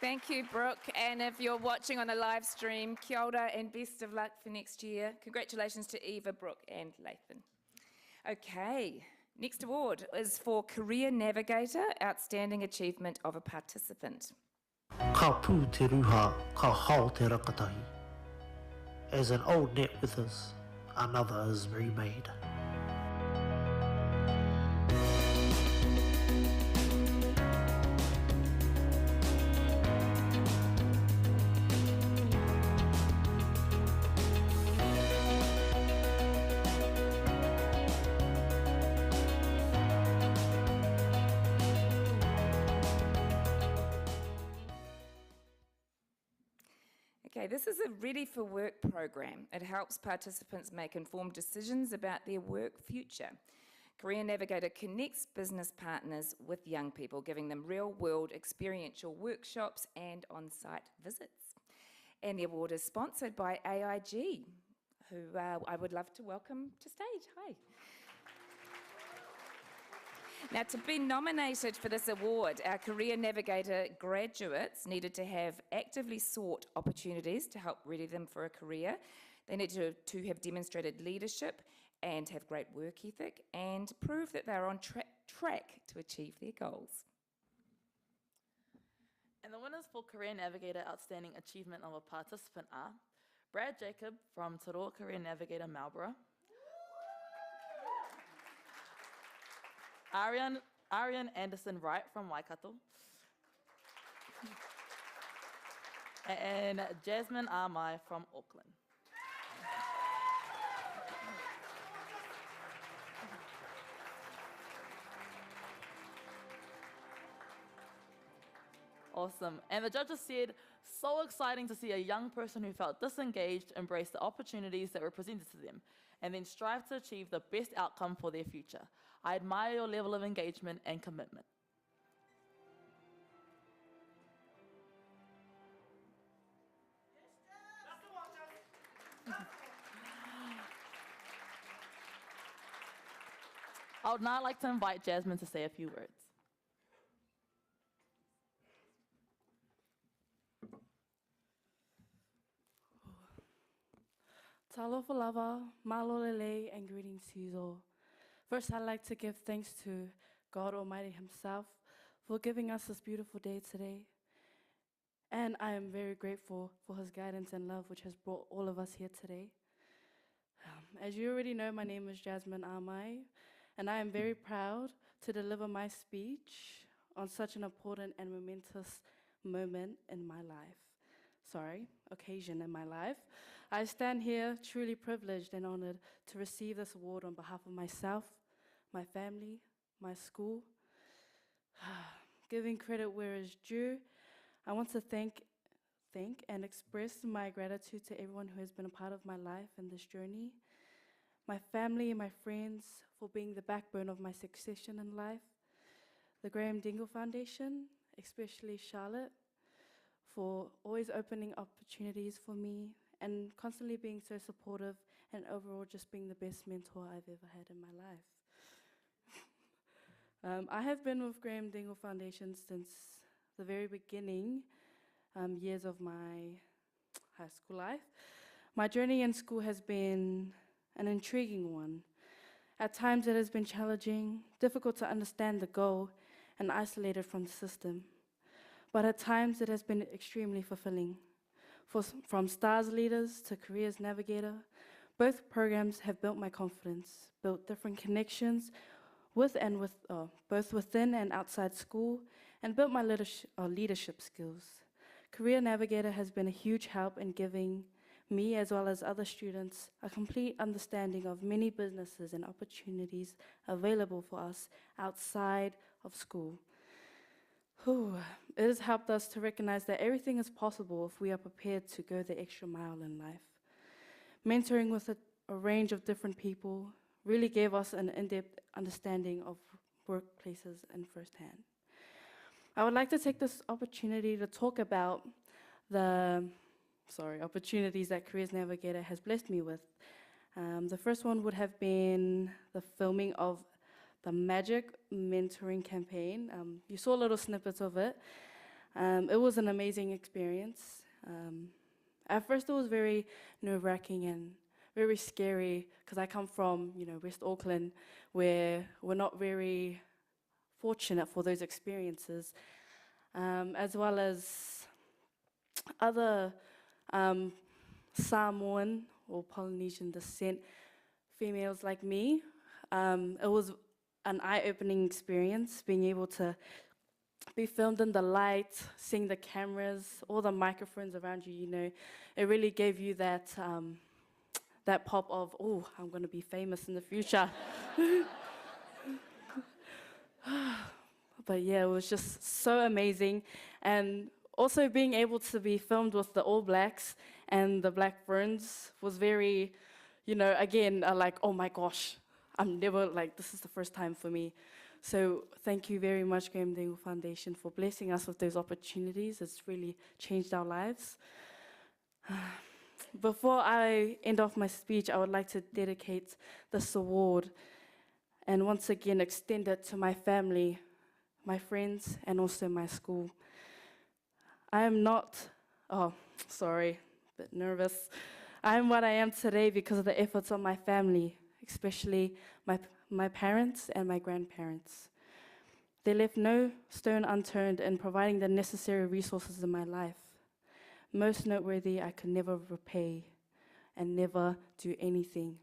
Thank you, Brooke. And if you're watching on the live stream, kia ora and best of luck for next year. Congratulations to Eva, Brooke and Lathan. Okay, next award is for Career Navigator, Outstanding Achievement of a Participant.
Ka pū te ruha, ka hao te rangatahi. As an old net withers, another is remade.
Okay, this is a Ready for Work program. It helps participants make informed decisions about their work future. Career Navigator connects business partners with young people, giving them real-world experiential workshops and on-site visits. And the award is sponsored by AIG, who I would love to welcome to stage. Hi. Now, to be nominated for this award, our Career Navigator graduates needed to have actively sought opportunities to help ready them for a career. They need to have demonstrated leadership and have great work ethic and prove that they're on track to achieve their goals.
And the winners for Career Navigator Outstanding Achievement of a Participant are Brad Jacob from Te Roa Career Navigator Marlborough, Arian Anderson Wright from Waikato, and Jasmine Armai from Auckland. Awesome. And the judges said, so exciting to see a young person who felt disengaged embrace the opportunities that were presented to them and then strive to achieve the best outcome for their future. I admire your level of engagement and commitment. I would now like to invite Jasmine to say a few words.
Talofa lava, malolele, and greetings to you all. First, I'd like to give thanks to God Almighty Himself for giving us this beautiful day today. And I am very grateful for His guidance and love, which has brought all of us here today. As you already know, my name is Jasmine Armai, and I am very proud to deliver my speech on such an important and momentous occasion in my life. I stand here truly privileged and honored to receive this award on behalf of myself, my family, my school. Giving credit where is due, I want to thank and express my gratitude to everyone who has been a part of my life in this journey. My family and my friends for being the backbone of my succession in life. The Graeme Dingle Foundation, especially Charlotte, for always opening opportunities for me and constantly being so supportive and overall just being the best mentor I've ever had in my life. I have been with Graeme Dingle Foundation since the very beginning years of my high school life. My journey in school has been an intriguing one. At times it has been challenging, difficult to understand the goal, and isolated from the system. But at times it has been extremely fulfilling. From STARS Leaders to Careers Navigator, both programs have built my confidence, built different connections both within and outside school, and built my leadership skills. Career Navigator has been a huge help in giving me, as well as other students, a complete understanding of many businesses and opportunities available for us outside of school. It has helped us to recognize that everything is possible if we are prepared to go the extra mile in life. Mentoring with a range of different people really gave us an in-depth understanding of workplaces and firsthand. I would like to take this opportunity to talk about the opportunities that Careers Navigator has blessed me with. The first one would have been the filming of the Magic mentoring campaign. You saw little snippets of it. It was an amazing experience. At first, it was very nerve-wracking and very scary because I come from, West Auckland, where we're not very fortunate for those experiences, as well as other Samoan or Polynesian descent females like me. It was an eye-opening experience being able to be filmed in the light, seeing the cameras, all the microphones around you, it really gave you that that pop of, oh, I'm going to be famous in the future. But yeah, it was just so amazing. And also being able to be filmed with the All Blacks and the Black Ferns was very, again, like, oh my gosh, I'm never, this is the first time for me. So thank you very much, Graeme Dingle Foundation, for blessing us with those opportunities. It's really changed our lives. Before I end off my speech, I would like to dedicate this award and once again extend it to my family, my friends, and also my school. I am not, a bit nervous. I am what I am today because of the efforts of my family, especially my parents and my grandparents. They left no stone unturned in providing the necessary resources in my life. Most noteworthy, I could never repay and never do anything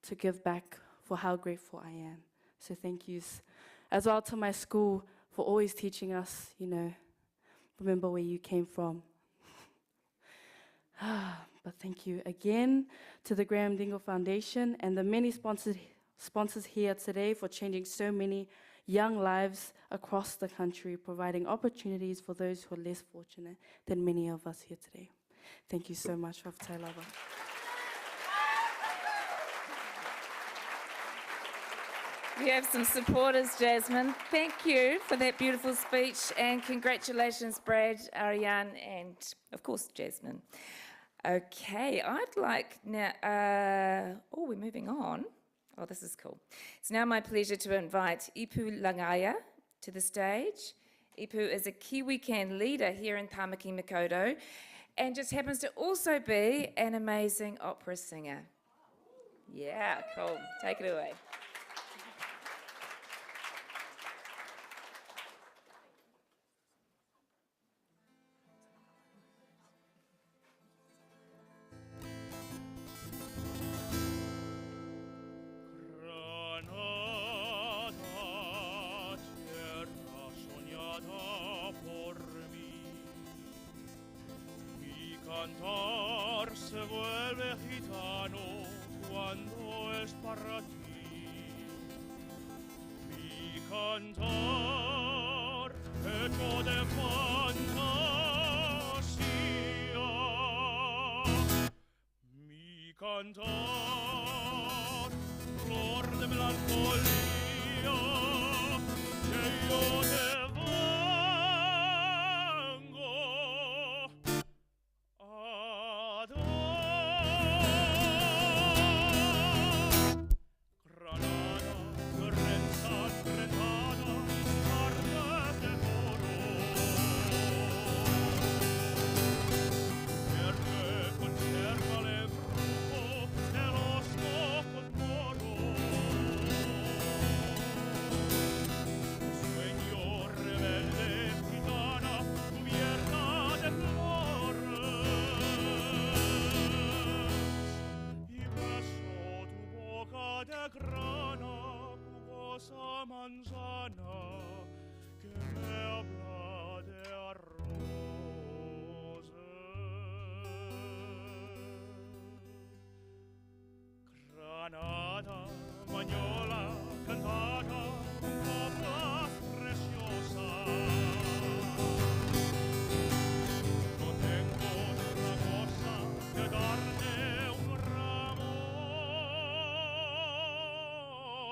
to give back for how grateful I am. So thank yous. As well to my school for always teaching us, remember where you came from. But thank you again to the Graeme Dingle Foundation and the many sponsors here today for changing so many young lives across the country, providing opportunities for those who are less fortunate than many of us here today. Thank you so much, Whakatai Lava.
We have some supporters, Jasmine. Thank you for that beautiful speech, and congratulations, Brad, Ariane, and of course, Jasmine. Okay, I'd like now, we're moving on. Oh, this is cool. It's now my pleasure to invite Ipu Langaya to the stage. Ipu is a Kiwi Can leader here in Tāmaki Makaurau and just happens to also be an amazing opera singer. Yeah, cool. Take it away.
Cantar se vuelve gitano cuando es para ti. Mi cantar hecho de fantasía. Mi cantar flor de melancolía que yo te manzana que me habla de arroces. Granada, Mañola, cantada, coplas preciosas. No tengo otra cosa que darte un ramo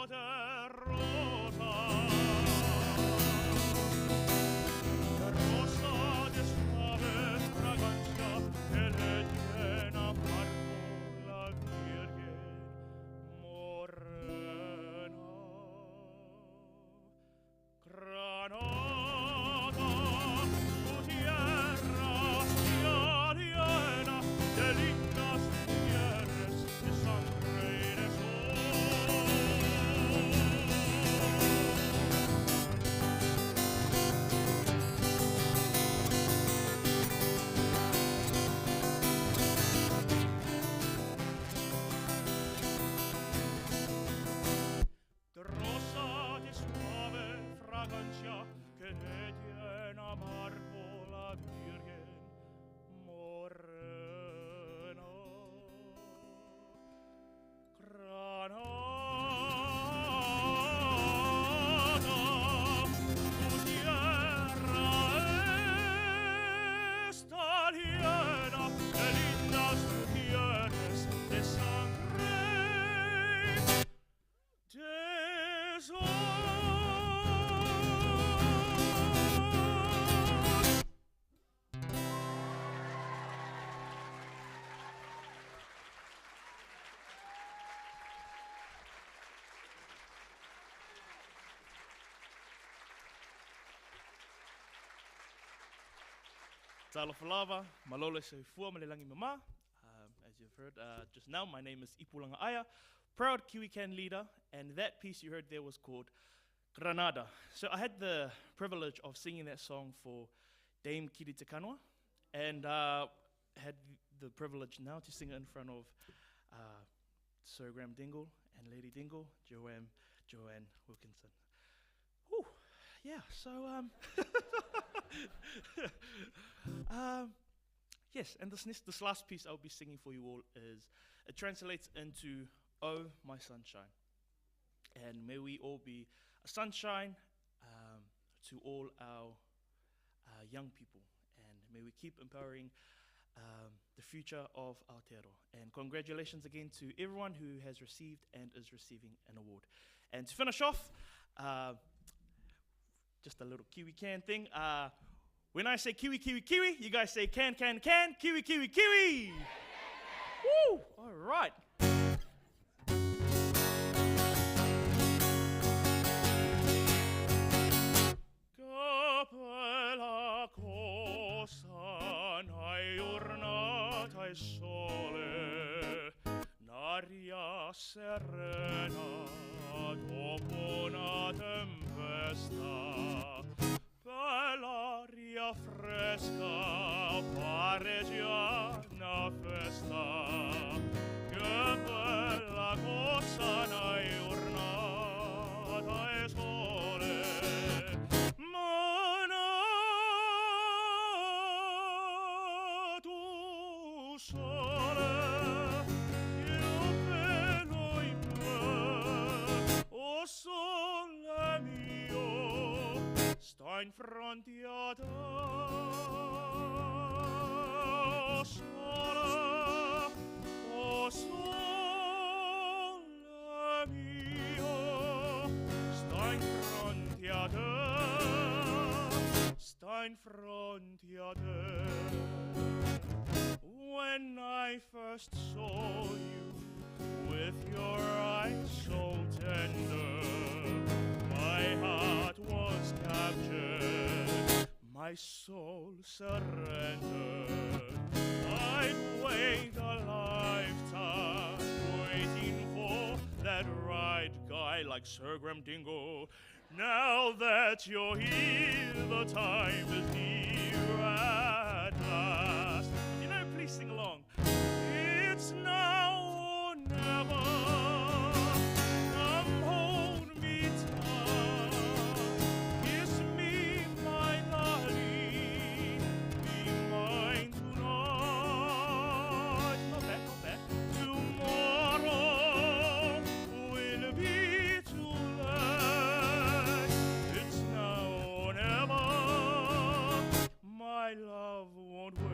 de rosas. tiene amargo la Virgen morena. Granada, tu tierra está llena de lindas mujeres de sangre, de sol. Talafalava, malole se fua malelangi mama. As you've heard just now, my name is Ipulanga Aya, proud Kiwi-Can leader, and that piece you heard there was called Granada. So I had the privilege of singing that song for Dame Kiri Te Kanoa, and had the privilege now to sing it in front of Sir Graeme Dingle and Lady Dingle, Joanne Wilkinson. Whew, yeah, so yes, and this last piece I'll be singing for you all it translates into Oh My Sunshine. And may we all be a sunshine to all our young people, and may we keep empowering the future of Aotearoa. And congratulations again to everyone who has received and is receiving an award. And to finish off, just a little Kiwi-Can thing. When I say kiwi, kiwi, kiwi, you guys say can, kiwi, kiwi, kiwi. Woo! All right. Capella cosa naiurnata e sole, n'aria serena dopo una tempesta. Bell'aria fresca, pariggiana festa, che bella cosa una giornata e sole, ma tu sole, il pelo in me, oh sole mio, sta in fronte a te, oh sole mio, sta in fronte a te. When I first saw you with your eyes so tender, my heart was captured, my soul surrendered. I'd wait a lifetime waiting for that right guy like Sir Graeme Dingle. Now that you're here, the time is near at last. You know, please sing along. It's now or never. Come hold me tight. Kiss me, my darling. Be mine tonight. Not bad, not bad. Tomorrow will be too late. It's now or never. My love won't wait.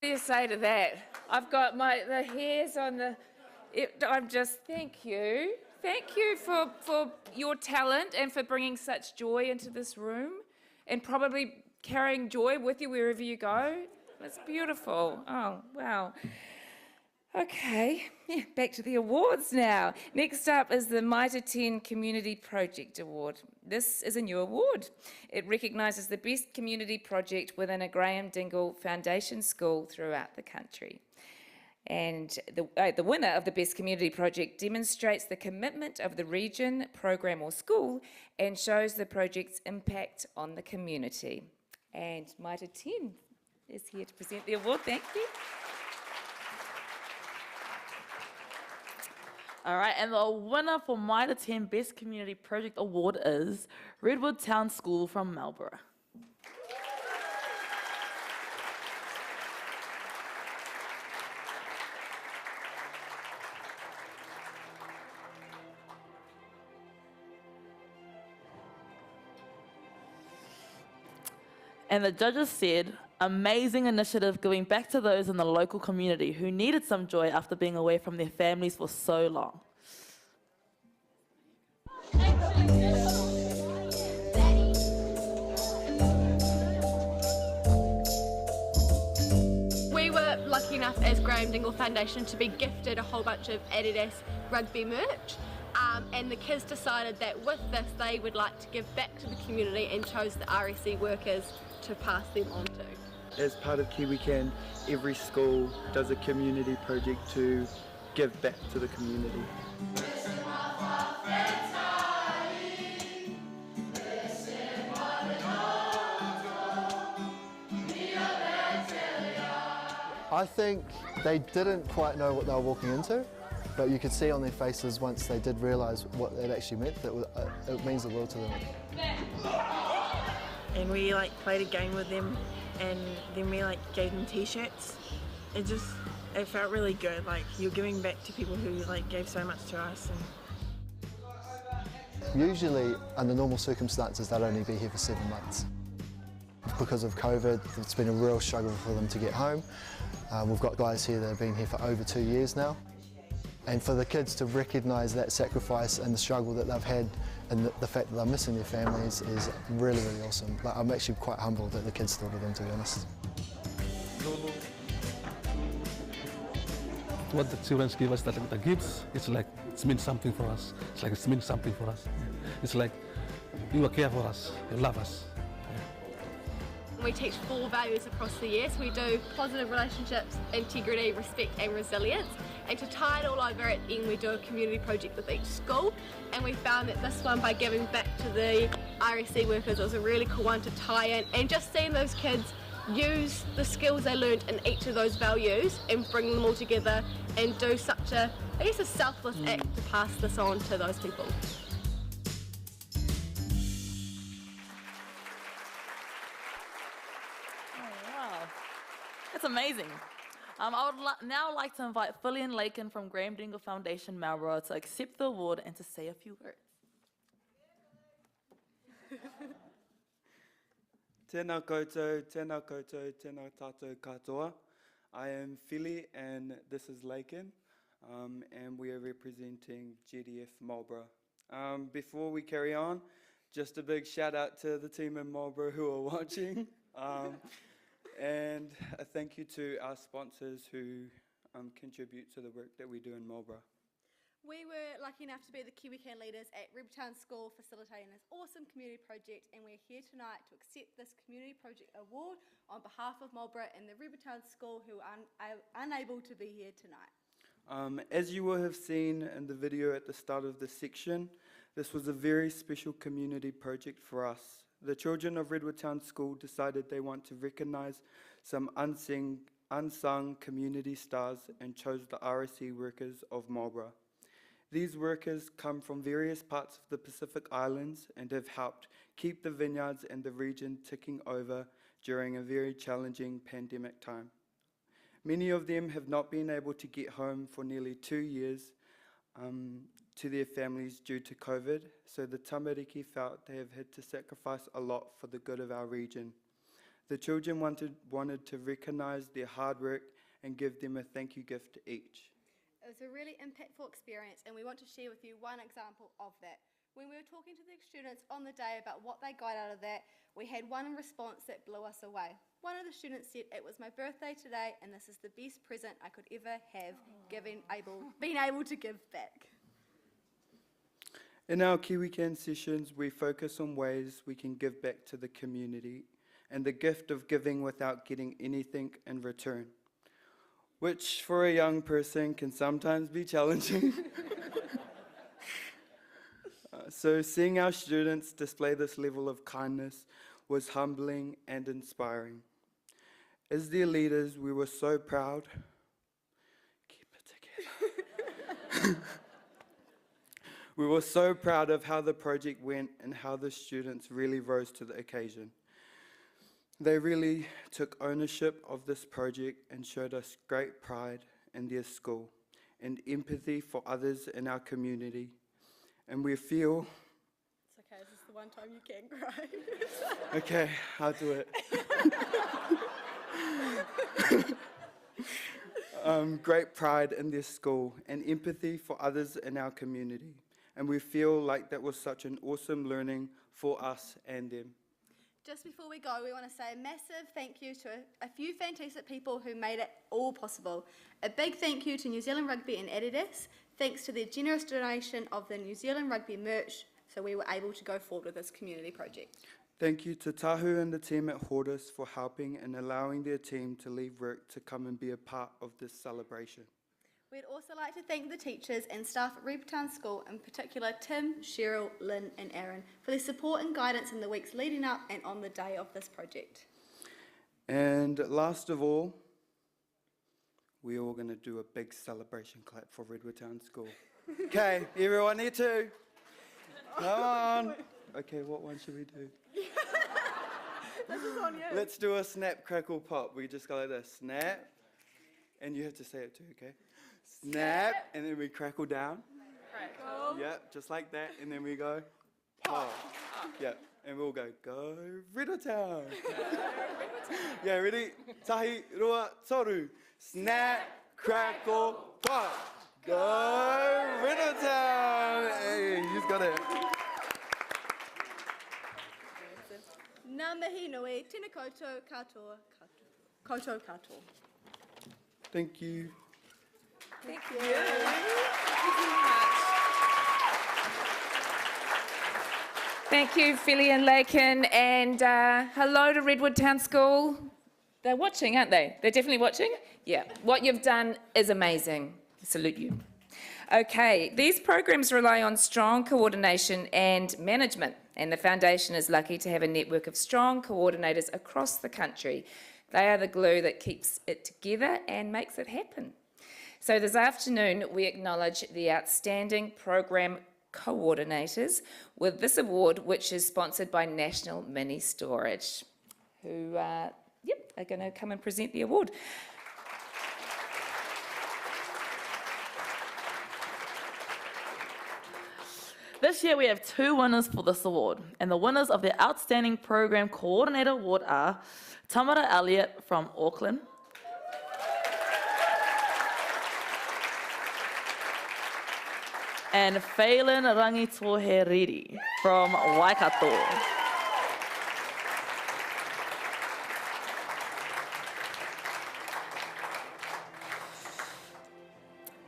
What do you say to that? I've got the hairs on the... I'm just... Thank you. Thank you for your talent and for bringing such joy into this room and probably carrying joy with you wherever you go. That's beautiful. Oh, wow. Okay, yeah, back to the awards now. Next up is the Mitre 10 Community Project Award. This is a new award. It recognises the best community project within a Graeme Dingle Foundation school throughout the country. And the winner of the Best Community Project demonstrates the commitment of the region, program or school and shows the project's impact on the community. And Mitre 10 is here to present the award. Thank you.
All right, and the winner for Mitre 10 Best Community Project Award is Redwood Town School from Marlborough. And the judges said, amazing initiative giving back to those in the local community who needed some joy after being away from their families for so long.
We were lucky enough as Graeme Dingle Foundation to be gifted a whole bunch of Adidas rugby merch. And the kids decided that with this they would like to give back to the community and chose the RSC workers to pass them on to.
As part of KiwiCan, every school does a community project to give back to the community.
I think they didn't quite know what they were walking into, but you could see on their faces once they did realise what it actually meant, that it means the world to them.
And we played a game with them, and then we gave them t-shirts. It felt really good, you're giving back to people who gave so much to us.
Usually, under normal circumstances, they'd only be here for 7 months. Because of COVID, it's been a real struggle for them to get home. We've got guys here that have been here for over 2 years now. And for the kids to recognise that sacrifice and the struggle that they've had and the fact that they're missing their families is really, really awesome. I'm actually quite humbled that the kids thought of them, to be honest.
What the children give us, the gifts, it's means something for us. It means something for us. It's like you care for us, you love us.
We teach 4 values across the year, so we do positive relationships, integrity, respect and resilience. And to tie it all over at the end, we do a community project with each school. And we found that this one, by giving back to the RSC workers, was a really cool one to tie in. And just seeing those kids use the skills they learned in each of those values and bring them all together and do such a selfless act to pass this on to those people.
That's amazing. I would now like to invite Fillion Lakin from Graeme Dingle Foundation Marlborough to accept the award and to say a few words.
Tēnā koutou, tēnā koutou, tēnā tātou katoa. I am Philly and this is Lakin, and we are representing GDF Marlborough. Before we carry on, just a big shout out to the team in Marlborough who are watching. And a thank you to our sponsors who contribute to the work that we do in Marlborough.
We were lucky enough to be the KiwiCan leaders at Rivertown School facilitating this awesome community project, and we're here tonight to accept this community project award on behalf of Marlborough and the Rivertown School who are unable to be here tonight.
As you will have seen in the video at the start of this section, this was a very special community project for us. The children of Redwood Town School decided they want to recognise some unsung community stars and chose the RSC workers of Marlborough. These workers come from various parts of the Pacific Islands and have helped keep the vineyards and the region ticking over during a very challenging pandemic time. Many of them have not been able to get home for nearly 2 years to their families due to COVID, so the tamariki felt they have had to sacrifice a lot for the good of our region. The children wanted to recognise their hard work and give them a thank you gift each.
It was a really impactful experience, and we want to share with you one example of that. When we were talking to the students on the day about what they got out of that, we had one response that blew us away. One of the students said, "It was my birthday today, and this is the best present I could ever have, being able to give back."
In our KiwiCan sessions, we focus on ways we can give back to the community and the gift of giving without getting anything in return, which for a young person can sometimes be challenging. So seeing our students display this level of kindness was humbling and inspiring. As their leaders, we were so proud. Keep it together. We were so proud of how the project went and how the students really rose to the occasion. They really took ownership of this project and showed us great pride in their school and empathy for others in our community. And we feel...
It's okay, this is the one time you can cry.
Okay, I'll do it. Great pride in their school and empathy for others in our community. And we feel like that was such an awesome learning for us and them.
Just before we go, we want to say a massive thank you to a few fantastic people who made it all possible. A big thank you to New Zealand Rugby and Adidas, thanks to their generous donation of the New Zealand Rugby merch, so we were able to go forward with this community project.
Thank you to Tahu and the team at Hortus for helping and allowing their team to leave work to come and be a part of this celebration.
We'd also like to thank the teachers and staff at Redwood School, in particular Tim, Cheryl, Lynn and Aaron, for their support and guidance in the weeks leading up and on the day of this project. And last of all, we're all going to do a big celebration clap for Redwood School. Okay, everyone here too. Come on. Okay, what one should we do? This is on you.
Let's do a snap, crackle, pop. We just go like this. Snap. And you have to say it too, okay? Snap, and then we crackle down.
Crackle.
Yep, just like that, and then we go pop. Yep, and we'll go Redwood Town. Yeah, ready? Tahi, roa, toru. Snap, crackle, pop. Go Redwood Town. Hey, you've got it.
Ngā mihi nui, tēnā koutou katoa, koutou katoa.
Thank you.
Thank you. Thank you, Philly and Lakin, and hello to Redwood Town School. They're watching, aren't they? They're definitely watching? Yeah. What you've done is amazing. Salute you. Okay, these programs rely on strong coordination and management, and the Foundation is lucky to have a network of strong coordinators across the country. They are the glue that keeps it together and makes it happen. So this afternoon, we acknowledge the outstanding program coordinators with this award, which is sponsored by National Mini Storage, who are going to come and present the award.
This year we have 2 winners for this award, and the winners of the Outstanding Program Coordinator Award are Tamara Elliott from Auckland, and Phelan Rangitohe from Waikato.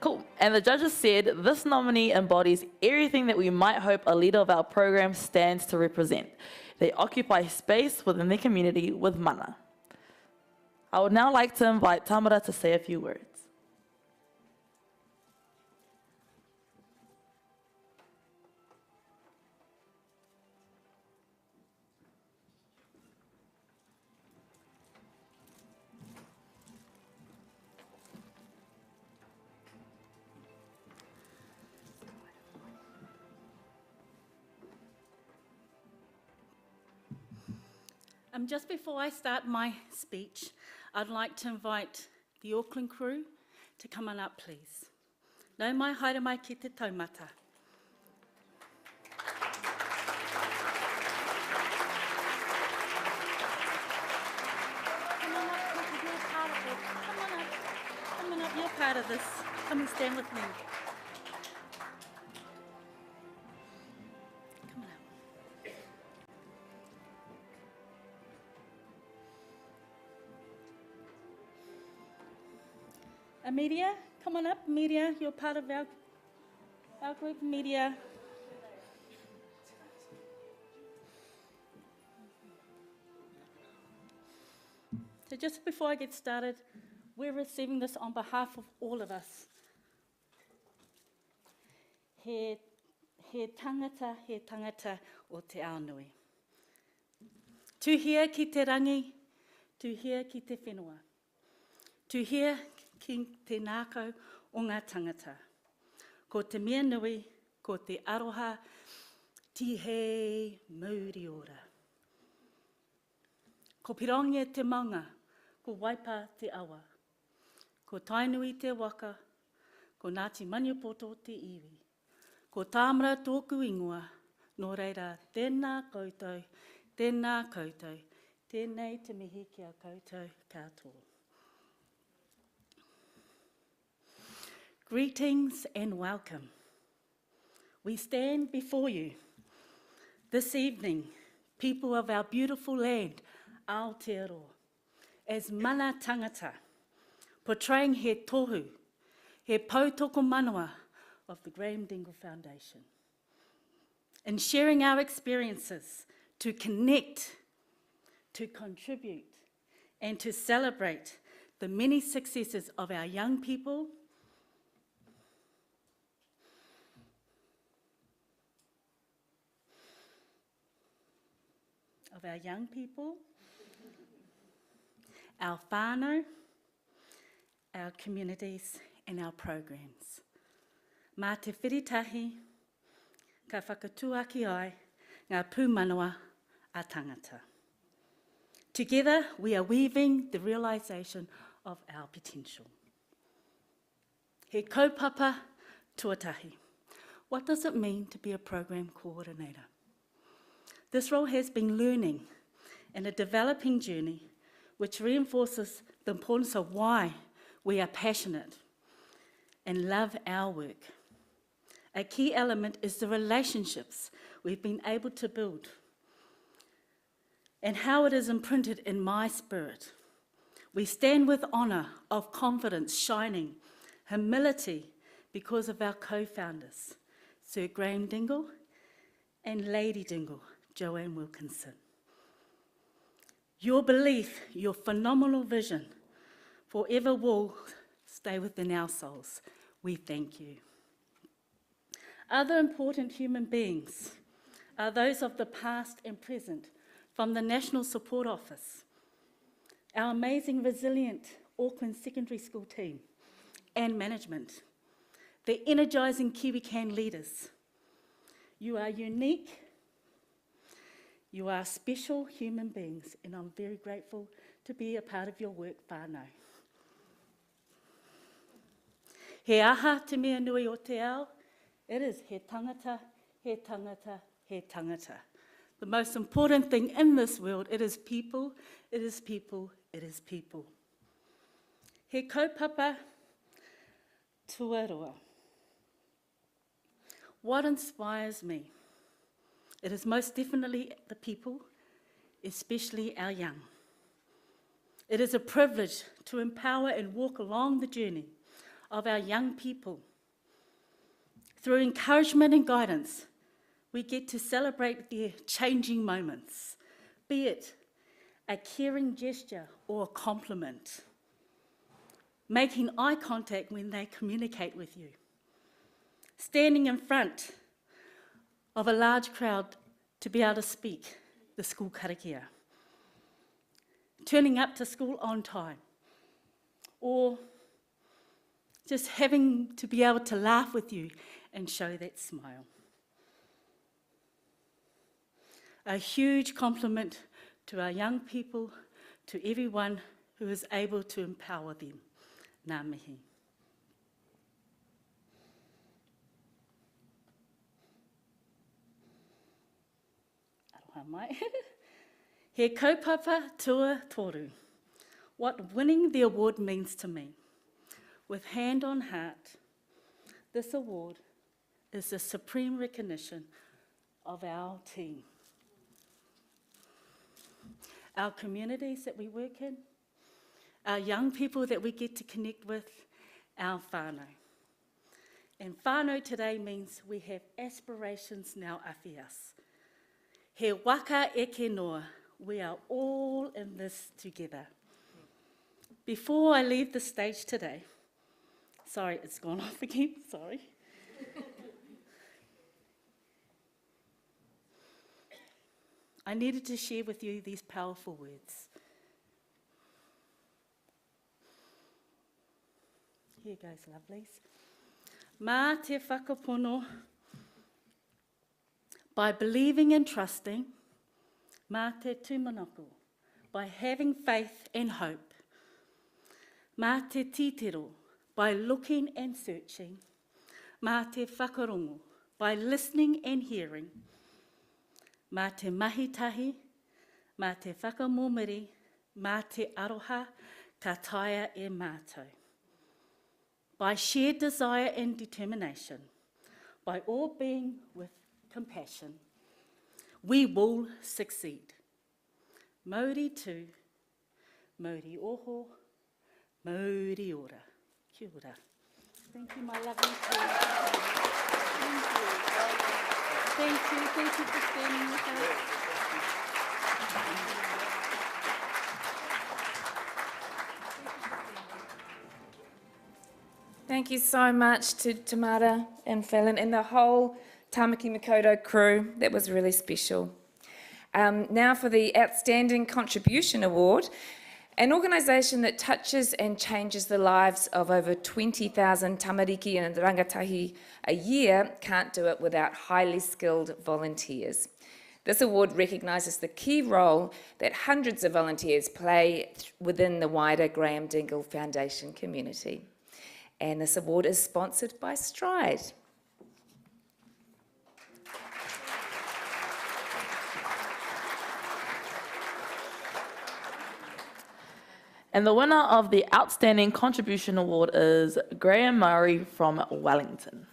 Cool. And the judges said this nominee embodies everything that we might hope a leader of our program stands to represent. They occupy space within their community with mana. I would now like to invite Tamara to say a few words.
Just before I start my speech, I'd like to invite the Auckland crew to come on up, please. Nau mai haere mai ki te taumata. part of this. Come and stand with me. Come on up. Media, come on up. Media, you're part of our group. Media. So just before I get started, we're receiving this on behalf of all of us. He tangata o te aonui. Tuhia ki te rangi, tuhia ki te whenua. Tuhia ki te nākau o ngā tangata. Ko te mea nui, ko te aroha, tihei mauri ora. Ko pirongia te maunga, ko waipa te awa. Ko tainui te waka, ko Ngāti Maniapoto te iwi. Ko tāmara tōku ingoa, nō reira tēnā koutou, tēnei te mihi kia koutou katoa. Greetings and welcome. We stand before you this evening, people of our beautiful land, Aotearoa, as mana tangata, portraying he tohu, he pautoko manawa of the Graeme Dingle Foundation, and sharing our experiences to connect, to contribute, and to celebrate the many successes of our young people, our whānau, our communities, and our programs. Mā te whiritahi, ka whakatuaki ai ngā pūmanawa a tangata. Together, we are weaving the realisation of our potential. He kaupapa tuatahi. What does it mean to be a program coordinator? This role has been learning and a developing journey which reinforces the importance of why we are passionate and love our work. A key element is the relationships we've been able to build and how it is imprinted in my spirit. We stand with honour of confidence shining, humility because of our co-founders, Sir Graeme Dingle and Lady Dingle, Joanne Wilkinson. Your belief, your phenomenal vision, forever will stay within our souls. We thank you. Other important human beings are those of the past and present from the National Support Office, our amazing, resilient Auckland Secondary School team and management, the energising KiwiCan leaders. You are unique. You are special human beings, and I'm very grateful to be a part of your work, whānau. He aha te mea nui o te ao, it is he tangata, he tangata, he tangata. The most important thing in this world, it is people, it is people, it is people. He kaupapa tuaroa. What inspires me? It is most definitely the people, especially our young. It is a privilege to empower and walk along the journey of our young people. Through encouragement and guidance, we get to celebrate their changing moments, be it a caring gesture or a compliment, making eye contact when they communicate with you, standing in front of a large crowd to be able to speak the school karakia, turning up to school on time, or just having to be able to laugh with you and show that smile. A huge compliment to our young people, to everyone who is able to empower them. Ngā mihi. Aroha mai. He kaupapa tua toru. What winning the award means to me. With hand on heart, this award is the supreme recognition of our team, our communities that we work in, our young people that we get to connect with, our whānau. And whānau today means we have aspirations now awhias. He waka eke noa, we are all in this together. Before I leave the stage today, sorry, it's gone off again, sorry. I needed to share with you these powerful words. Here goes, lovelies. Mā te whakapono, by believing and trusting, mā te tūmanako, by having faith and hope, mā te titiro, by looking and searching, mā te whakarongo, by listening and hearing, mā te mahitahi, mā te whakamomiri, mā te aroha, ka taia e mātou. By shared desire and determination, by all being with compassion, we will succeed. Mauri tū, mauri oho, mauri ora. Kia ora. Thank you, my lovely team. Thank you for standing with us.
Thank you so much to Tamara and Fallon and the whole Tamaki Makaurau crew. That was really special. Now for the Outstanding Contribution Award. An organisation that touches and changes the lives of over 20,000 tamariki and rangatahi a year can't do it without highly skilled volunteers. This award recognises the key role that hundreds of volunteers play within the wider Graeme Dingle Foundation community. And this award is sponsored by Stride.
And the winner of the Outstanding Contribution Award is Graham Murray from Wellington.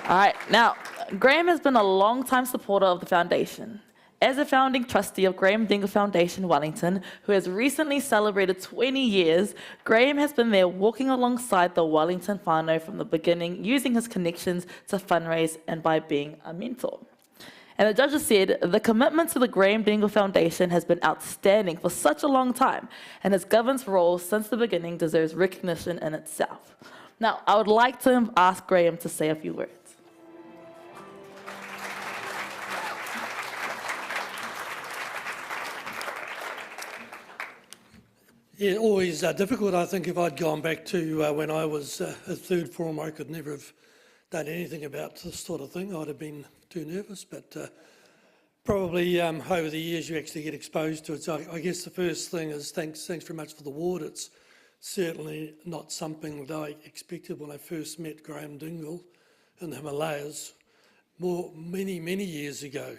All right, now, Graham has been a long-time supporter of the foundation. As a founding trustee of Graeme Dingle Foundation Wellington, who has recently celebrated 20 years, Graham has been there walking alongside the Wellington whānau from the beginning, using his connections to fundraise and by being a mentor. And the judges said, the commitment to the Graeme Dingle Foundation has been outstanding for such a long time, and his governance role since the beginning deserves recognition in itself. Now, I would like to ask Graham to say a few words.
Yeah, always difficult. I think if I'd gone back to when I was a third form, I could never have done anything about this sort of thing. I'd have been too nervous, but probably over the years you actually get exposed to it. So I guess the first thing is thanks very much for the award. It's certainly not something that I expected when I first met Graeme Dingle in the Himalayas many years ago.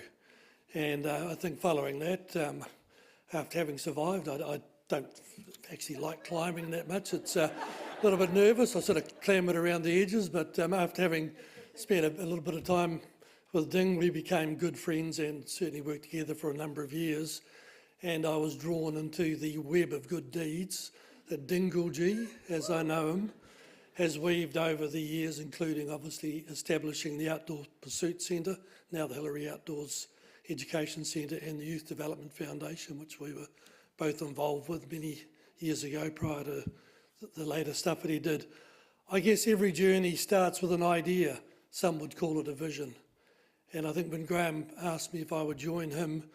And I think following that, after having survived, I don't actually like climbing that much. It's a little bit nervous. I sort of clambered around the edges, but after having spent a little bit of time with Ding, we became good friends and certainly worked together for a number of years. And I was drawn into the web of good deeds that Dingle-G, as I know him, has weaved over the years, including obviously establishing the Outdoor Pursuit Centre, now the Hillary Outdoors Education Centre, and the Youth Development Foundation, which we were both involved with many years ago prior to the later stuff that he did. I guess every journey starts with an idea. Some would call it a vision. And I think when Graeme asked me if I would join him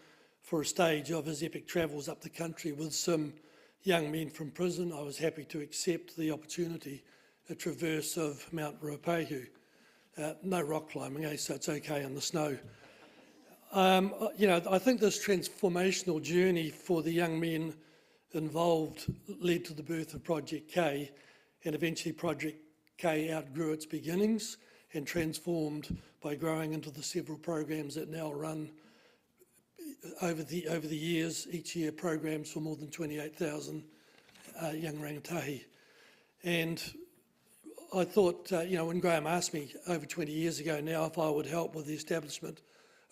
for a stage of his epic travels up the country with some young men from prison, I was happy to accept the opportunity, a traverse of Mount Ruapehu. No rock climbing, so it's okay in the snow. I think this transformational journey for the young men involved led to the birth of Project K, and eventually Project K outgrew its beginnings and transformed by growing into the several programs that now run over the years, each year programs for more than 28,000 young rangatahi. And I thought, when Graeme asked me over 20 years ago now if I would help with the establishment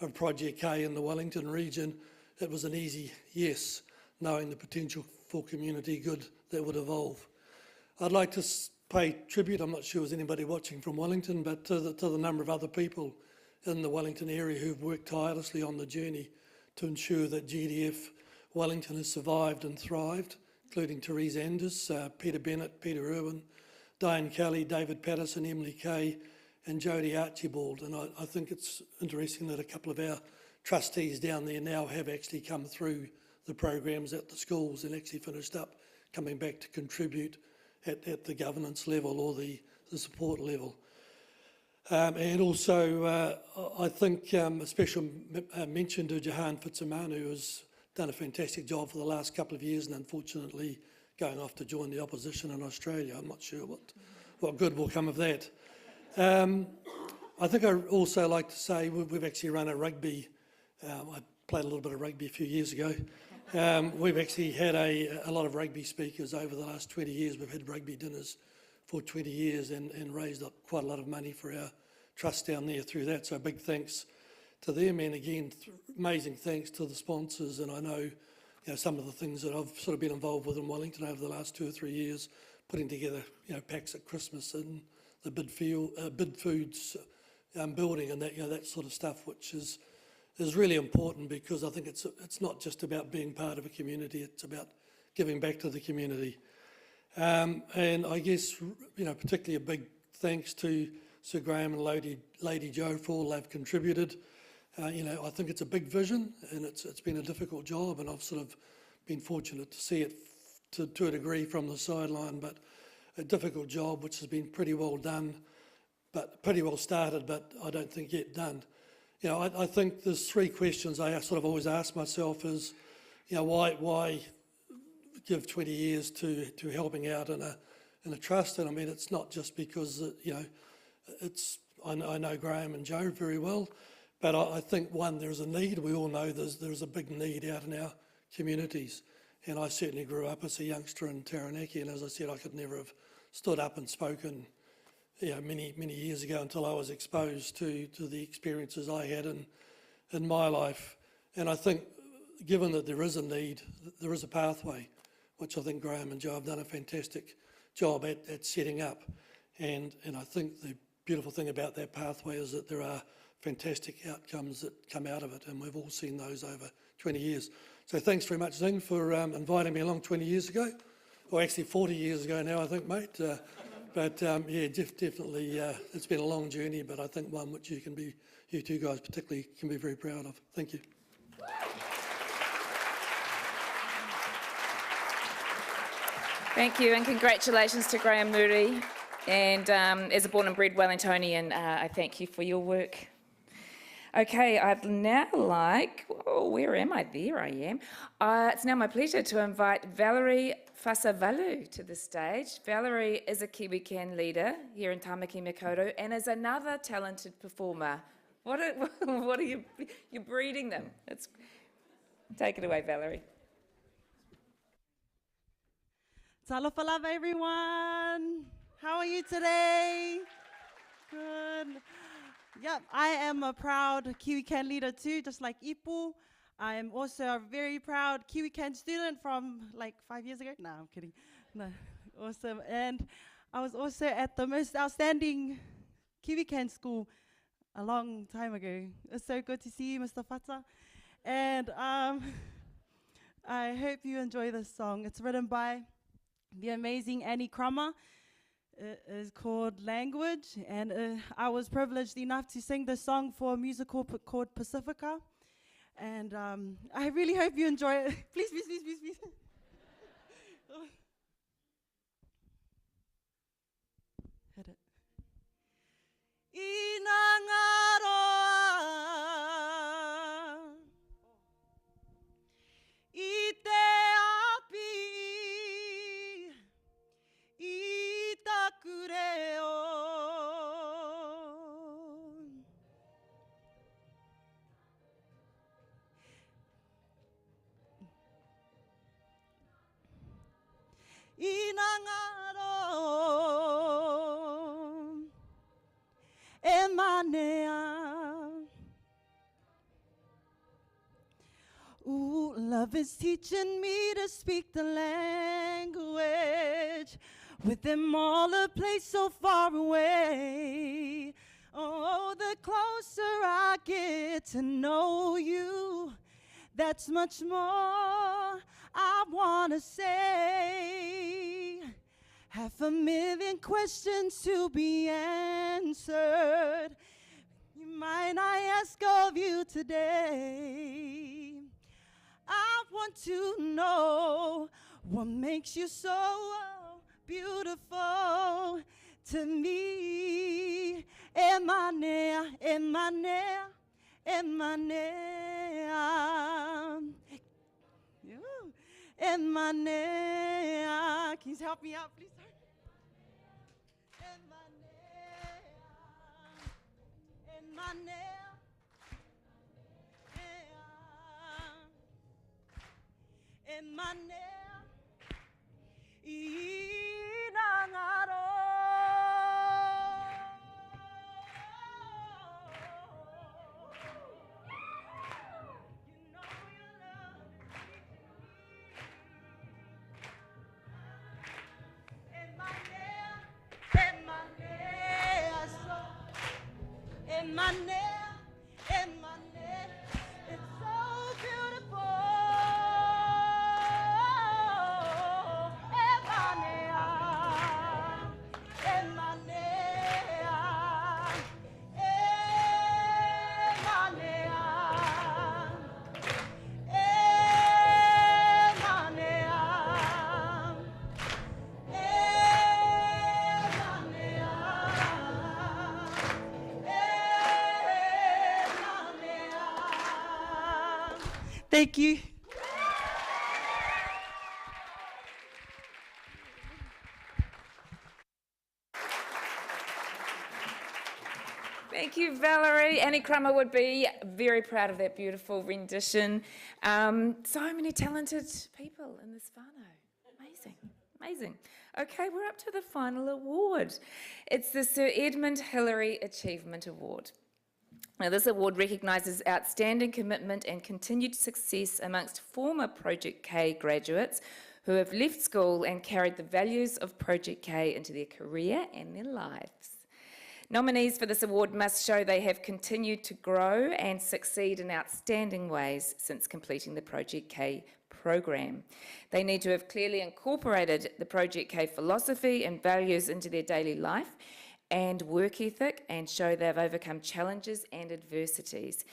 of Project K in the Wellington region, it was an easy yes, knowing the potential for community good that would evolve. I'd like to pay tribute, I'm not sure there's anybody watching from Wellington, but to the number of other people in the Wellington area who've worked tirelessly on the journey to ensure that GDF Wellington has survived and thrived, including Therese Anders, Peter Bennett, Peter Irwin, Diane Kelly, David Patterson, Emily Kay, and Jodie Archibald. And I think it's interesting that a couple of our trustees down there now have actually come through the programs at the schools and actually finished up coming back to contribute at the governance level or the support level. And also, I think a special mention to Jahan Fitzimanu, who's done a fantastic job for the last couple of years and unfortunately going off to join the opposition in Australia. I'm not sure what good will come of that. I think I'd also like to say we've actually run a rugby. I played a little bit of rugby a few years ago. We've actually had a lot of rugby speakers over the last 20 years. We've had rugby dinners for 20 years and raised up quite a lot of money for our trust down there through that. So big thanks to them, and again, amazing thanks to the sponsors. And I know, some of the things that I've sort of been involved with in Wellington over the last 2 or 3 years, putting together, packs at Christmas and the Bid Foods building and that sort of stuff, which is really important because I think it's not just about being part of a community, it's about giving back to the community. And I guess, particularly a big thanks to Sir Graeme and Lady Jo for all they've contributed. I think it's a big vision and it's been a difficult job, and I've sort of been fortunate to see it to a degree from the sideline, but a difficult job which has been pretty well done, but pretty well started, but I don't think yet done. I think there's 3 questions I sort of always ask myself is, why give 20 years to helping out in a trust? And I mean, it's not just because, I know Graeme and Jo very well, but I think, one, there's a need. We all know there's a big need out in our communities. And I certainly grew up as a youngster in Taranaki, and as I said, I could never have stood up and spoken many years ago until I was exposed to the experiences I had in my life. And I think, given that there is a need, there is a pathway, which I think Graeme and Jo have done a fantastic job at setting up. And I think the beautiful thing about that pathway is that there are fantastic outcomes that come out of it, and we've all seen those over 20 years. So thanks very much, Zing, for inviting me along 20 years ago, or actually 40 years ago now, I think, mate. Definitely, it's been a long journey, but I think one which you two guys particularly can be very proud of. Thank you.
Thank you, and congratulations to Graeme Muri. And as a born and bred Wellingtonian, I thank you for your work. Okay, I'd now like, where am I? There I am. It's now my pleasure to invite Valerie Fasavalu to the stage. Valerie is a KiwiCan leader here in Tamaki Makaurau and is another talented performer. What are you? You're breeding them. Take it away, Valerie.
Talofa lava, everyone. How are you today? Good. Yep, I am a proud KiwiCan leader too, just like Ipu. I am also a very proud KiwiCan student from like 5 years ago. No, I'm kidding. No, awesome. And I was also at the most outstanding KiwiCan school a long time ago. It's so good to see you, Mr. Fata. And I hope you enjoy this song. It's written by the amazing Annie Crummer. It is called Language, and I was privileged enough to sing this song for a musical called Pacifica. And I really hope you enjoy it. Please, please, please, please, please. Hit it. Inangaroa ite api itakureo rangaro e manea. Ooh, love is teaching me to speak the language with them all a place so far away. Oh, the closer I get to know you, that's much more I want to say. 500,000 questions to be answered. Might I ask of you today? I want to know what makes you so beautiful to me. Emanea, emanea, emanea. Emanea. Can you help me out, please? Emanea. Emanea. Inangaro. Emanea, emanea, it's so beautiful. Emanea, emanea, emanea, Thank you.
Thank you, Valerie. Annie Crummer would be very proud of that beautiful rendition. So many talented people in this whānau. Amazing, amazing. Okay, we're up to the final award. It's the Sir Edmund Hillary Achievement Award. Now, this award recognises outstanding commitment and continued success amongst former Project K graduates who have left school and carried the values of Project K into their career and their lives. Nominees for this award must show they have continued to grow and succeed in outstanding ways since completing the Project K program. They need to have clearly incorporated the Project K philosophy and values into their daily life and work ethic, and show they've overcome challenges and adversities,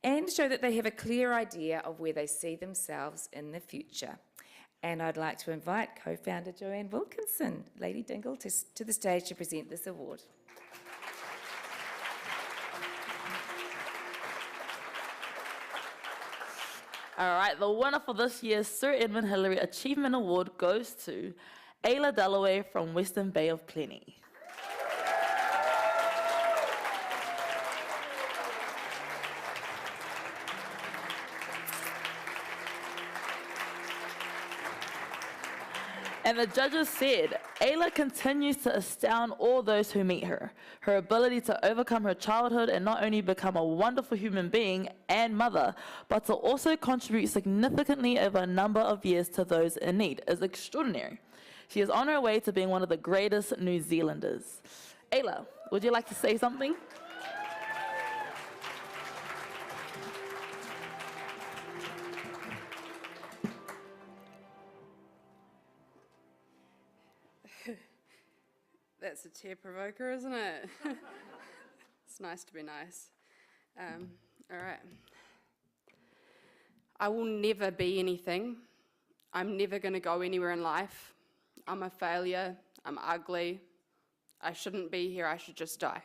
and show that they have a clear idea of where they see themselves in the future. And I'd like to invite co-founder Joanne Wilkinson, Lady Dingle, to the stage to present this award.
All right, the winner for this year's Sir Edmund Hillary Achievement Award goes to Ayla Dalloway from Western Bay of Plenty. And the judges said, Ayla continues to astound all those who meet her. Her ability to overcome her childhood and not only become a wonderful human being and mother, but to also contribute significantly over a number of years to those in need is extraordinary. She is on her way to being one of the greatest New Zealanders. Ayla, would you like to say something?
That's a tear provoker, isn't it? It's nice to be nice. All right. I will never be anything. I'm never going to go anywhere in life. I'm a failure. I'm ugly. I shouldn't be here. I should just die.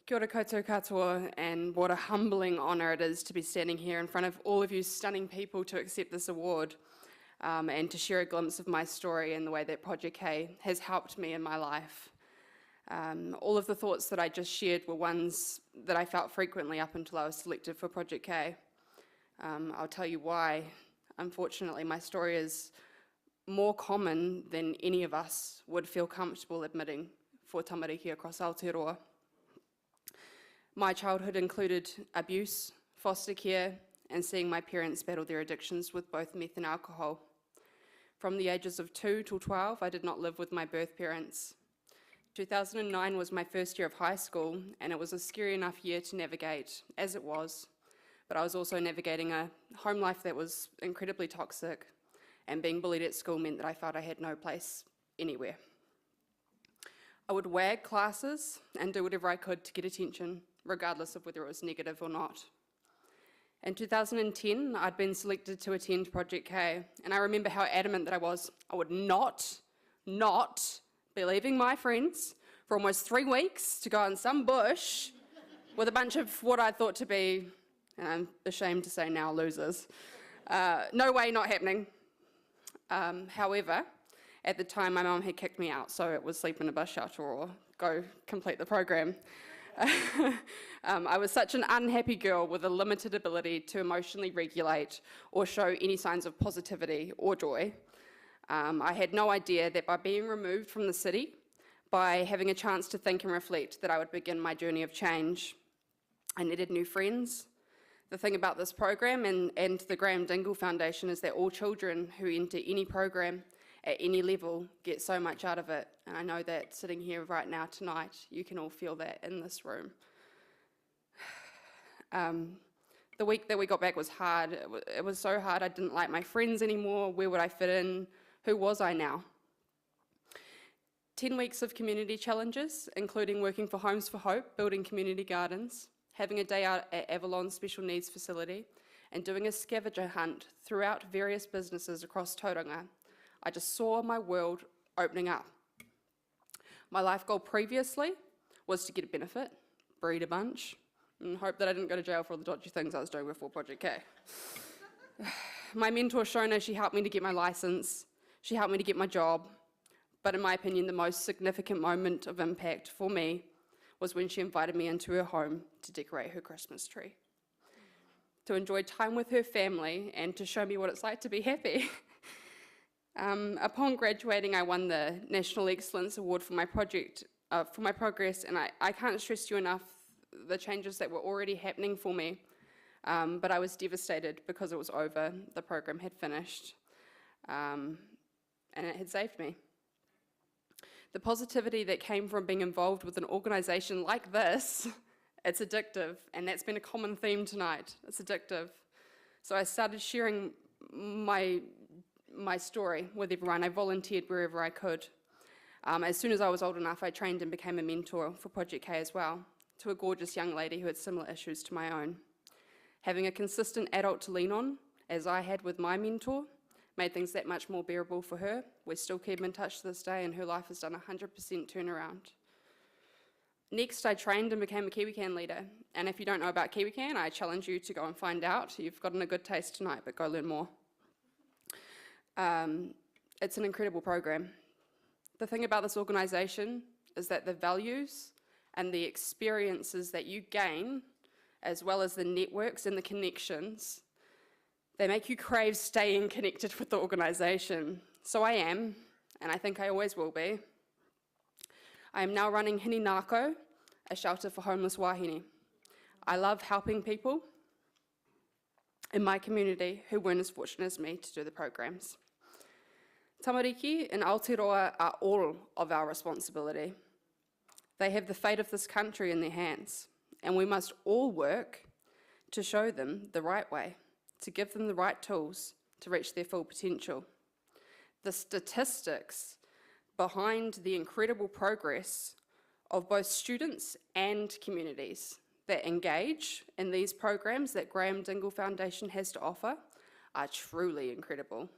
Kia ora koutou katoa, and what a humbling honour it is to be standing here in front of all of you stunning people to accept this award. And to share a glimpse of my story and the way that Project K has helped me in my life. All of the thoughts that I just shared were ones that I felt frequently up until I was selected for Project K. I'll tell you why. Unfortunately, my story is more common than any of us would feel comfortable admitting for tamariki across Aotearoa. My childhood included abuse, foster care, and seeing my parents battle their addictions with both meth and alcohol. From the ages of 2 till 12, I did not live with my birth parents. 2009 was my first year of high school, and it was a scary enough year to navigate, as it was, but I was also navigating a home life that was incredibly toxic, and being bullied at school meant that I felt I had no place anywhere. I would wag classes and do whatever I could to get attention, regardless of whether it was negative or not. In 2010, I'd been selected to attend Project K, and I remember how adamant that I would not be leaving my friends for almost 3 weeks to go in some bush with a bunch of what I thought to be, and I'm ashamed to say now, losers. No way, not happening. However, at the time, my mum had kicked me out, so it was sleep in a bus shelter or go complete the program. I was such an unhappy girl with a limited ability to emotionally regulate or show any signs of positivity or joy. I had no idea that by being removed from the city, by having a chance to think and reflect, that I would begin my journey of change. I needed new friends. The thing about this program and the Graeme Dingle Foundation is that all children who enter any program at any level get so much out of it. And I know that sitting here right now tonight, you can all feel that in this room. The week that we got back was hard. It was so hard. I didn't like my friends anymore. Where would I fit in? Who was I now? 10 weeks of community challenges, including working for Homes for Hope, building community gardens, having a day out at Avalon's special needs facility, and doing a scavenger hunt throughout various businesses across Tauranga. I just saw my world opening up. My life goal previously was to get a benefit, breed a bunch, and hope that I didn't go to jail for all the dodgy things I was doing before Project K. My mentor, Shona, she helped me to get my license. She helped me to get my job. But in my opinion, the most significant moment of impact for me was when she invited me into her home to decorate her Christmas tree, to enjoy time with her family and to show me what it's like to be happy. Upon graduating, I won the National Excellence Award for my project, for my progress, and I can't stress to you enough the changes that were already happening for me, but I was devastated because it was over, the program had finished, and it had saved me. The positivity that came from being involved with an organisation like this, it's addictive, and that's been a common theme tonight. It's addictive. So I started sharing my story with everyone. I volunteered wherever I could. As soon as I was old enough, I trained and became a mentor for Project K as well, to a gorgeous young lady who had similar issues to my own. Having a consistent adult to lean on, as I had with my mentor, made things that much more bearable for her. We still keep in touch to this day, and her life has done a 100% turnaround. Next, I trained and became a KiwiCan leader. And if you don't know about KiwiCan, I challenge you to go and find out. You've gotten a good taste tonight, but go learn more. It's an incredible program. The thing about this organisation is that the values and the experiences that you gain, as well as the networks and the connections, they make you crave staying connected with the organisation. So I am, and I think I always will be. I am now running Hininako, a shelter for homeless wahine. I love helping people in my community who weren't as fortunate as me to do the programs. Tamariki and Aotearoa are all of our responsibility. They have the fate of this country in their hands, and we must all work to show them the right way, to give them the right tools to reach their full potential. The statistics behind the incredible progress of both students and communities that engage in these programs that Graeme Dingle Foundation has to offer are truly incredible.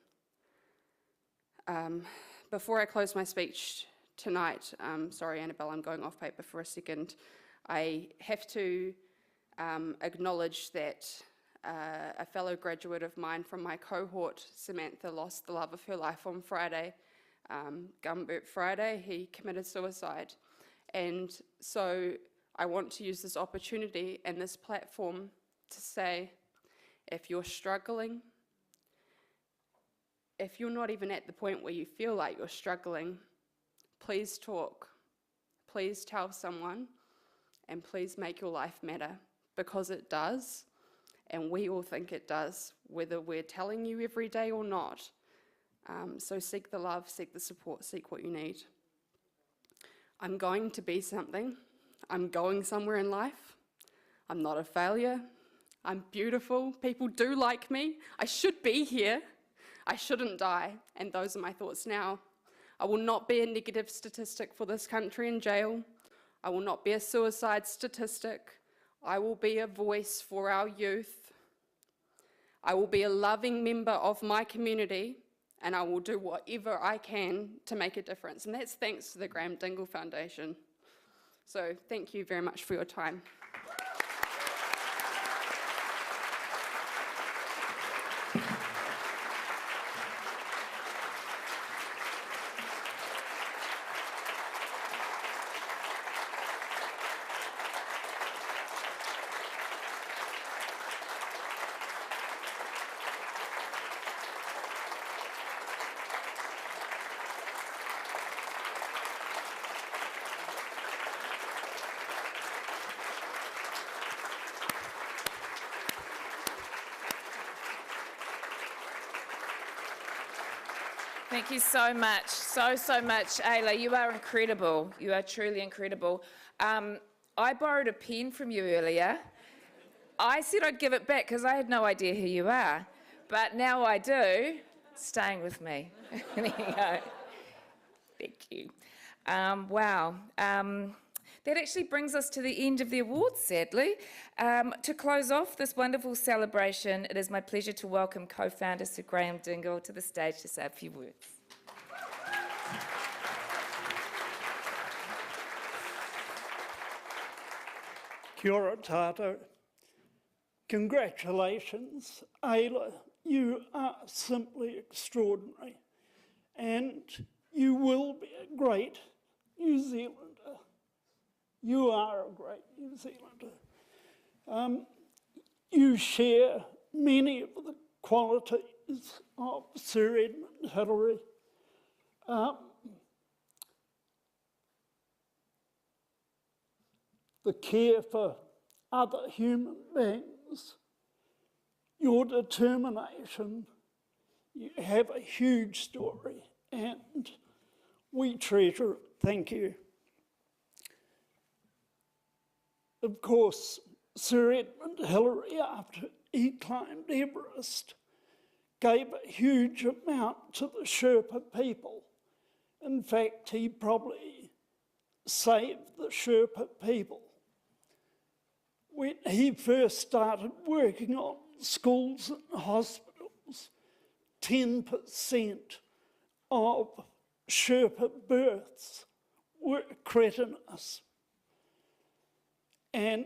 Before I close my speech tonight, sorry Annabelle, I'm going off paper for a second, I have to acknowledge that a fellow graduate of mine from my cohort, Samantha, lost the love of her life on Friday, Gumbert Friday. He committed suicide. And so I want to use this opportunity and this platform to say, if you're struggling, if you're not even at the point where you feel like you're struggling, please talk. Please tell someone, and please make your life matter, because it does, and we all think it does, whether we're telling you every day or not. So seek the love, seek the support, seek what you need. I'm going to be something. I'm going somewhere in life. I'm not a failure. I'm beautiful. People do like me. I should be here. I shouldn't die. And those are my thoughts now. I will not be a negative statistic for this country in jail. I will not be a suicide statistic. I will be a voice for our youth. I will be a loving member of my community, and I will do whatever I can to make a difference. And that's thanks to the Graeme Dingle Foundation. So thank you very much for your time.
Thank you so much, so much, Ayla. You are incredible. You are truly incredible. I borrowed a pen from you earlier. I said I'd give it back because I had no idea who you are. But now I do. It's staying with me. There you go. Thank you. Wow. That actually brings us to the end of the awards, sadly. To close off this wonderful celebration, it is my pleasure to welcome co-founder Sir Graeme Dingle to the stage to say a few words.
Kia ora tātou. Congratulations, Ayla. You are simply extraordinary, and you will be a great New Zealander. You are a great New Zealander. You share many of the qualities of Sir Edmund Hillary. The care for other human beings, your determination. You have a huge story, and we treasure it. Thank you. Of course, Sir Edmund Hillary, after he climbed Everest, gave a huge amount to the Sherpa people. In fact, he probably saved the Sherpa people. When he first started working on schools and hospitals, 10% of Sherpa births were cretinous. And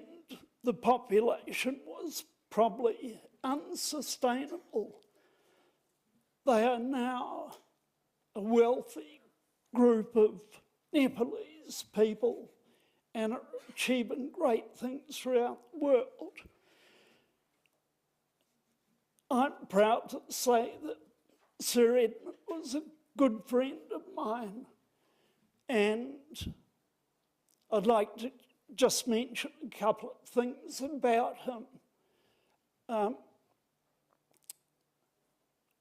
the population was probably unsustainable. They are now a wealthy group of Nepalese people and are achieving great things throughout the world. I'm proud to say that Sir Edmund was a good friend of mine, and I'd like to just mention a couple of things about him.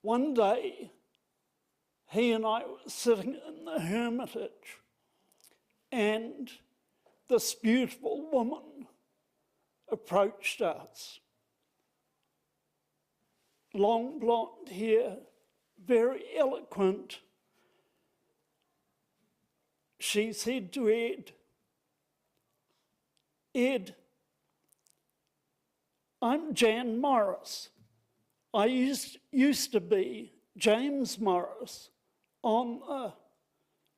One day, he and I were sitting in the Hermitage, and this beautiful woman approached us. Long blonde hair, very eloquent. She said to Ed, "Ed, I'm Jan Morris. I used to be James Morris on the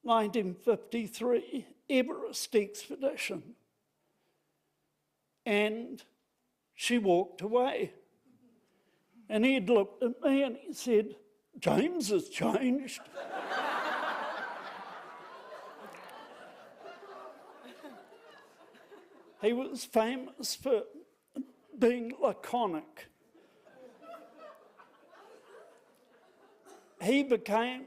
1953 Everest expedition." And she walked away. And Ed looked at me and he said, "James has changed." He was famous for being laconic. he became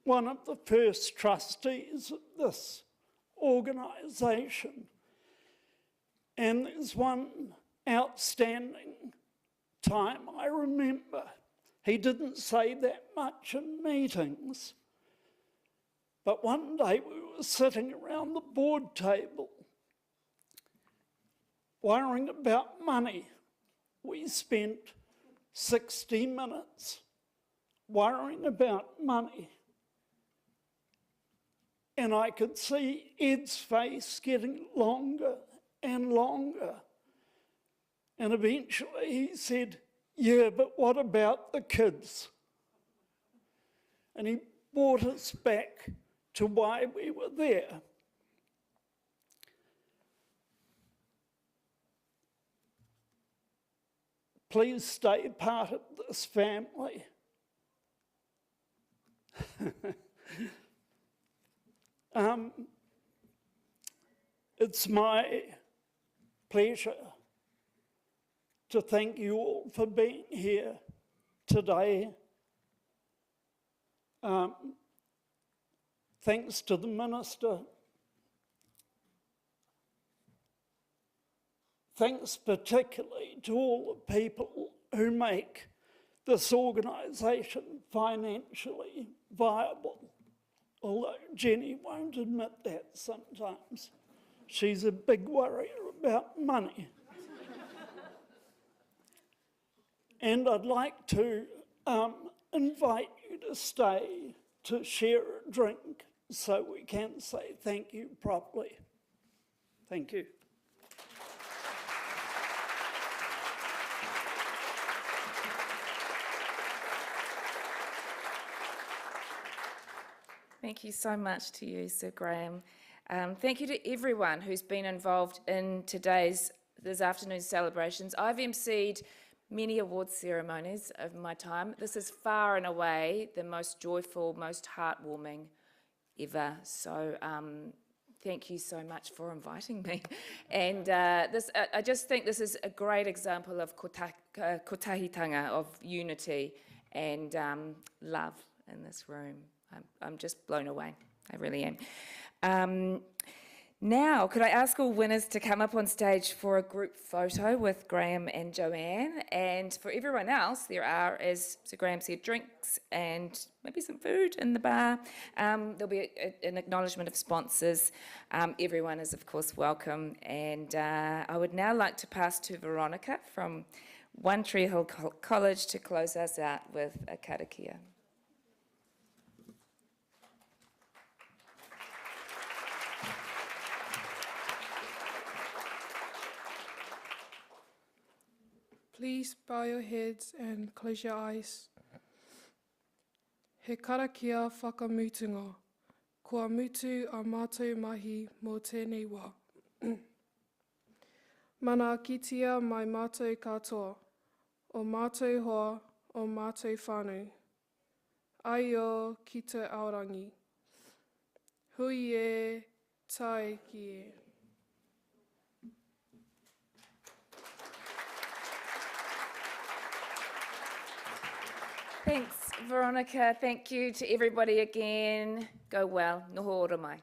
one of the first trustees of this organisation. And there's one outstanding time I remember. He didn't say that much in meetings, but one day we were sitting around the board table worrying about money. We spent 60 minutes worrying about money. And I could see Ed's face getting longer and longer. And eventually he said, "Yeah, but what about the kids?" And he brought us back to why we were there. Please stay part of this family. It's my pleasure to thank you all for being here today. Thanks to the Minister. Thanks particularly to all the people who make this organisation financially viable, although Jenny won't admit that sometimes. She's a big worrier about money. And I'd like to invite you to stay to share a drink so we can say thank you properly. Thank you.
Thank you so much to you, Sir Graeme. Thank you to everyone who's been involved in this afternoon's celebrations. I've emceed many awards ceremonies over my time. This is far and away the most joyful, most heartwarming ever. So thank you so much for inviting me. And I just think this is a great example of kotahitanga, of unity and love in this room. I'm just blown away. I really am. Now, could I ask all winners to come up on stage for a group photo with Graeme and Joanne? And for everyone else, there are, as Sir Graeme said, drinks and maybe some food in the bar. There'll be an acknowledgement of sponsors. Everyone is, of course, welcome. And I would now like to pass to Veronica from One Tree Hill College to close us out with a karakia.
Please bow your heads and close your eyes. He karakia whakamutunga, kua mutu a mātou mahi mō tēnei wā. Mana kitia mai mātou katoa, o mātou hoa, o mātou whānau. Ai o ki te aorangi. Hui e, tai ki e.
Thanks, Veronica. Thank you to everybody again. Go well. Noho ora mai.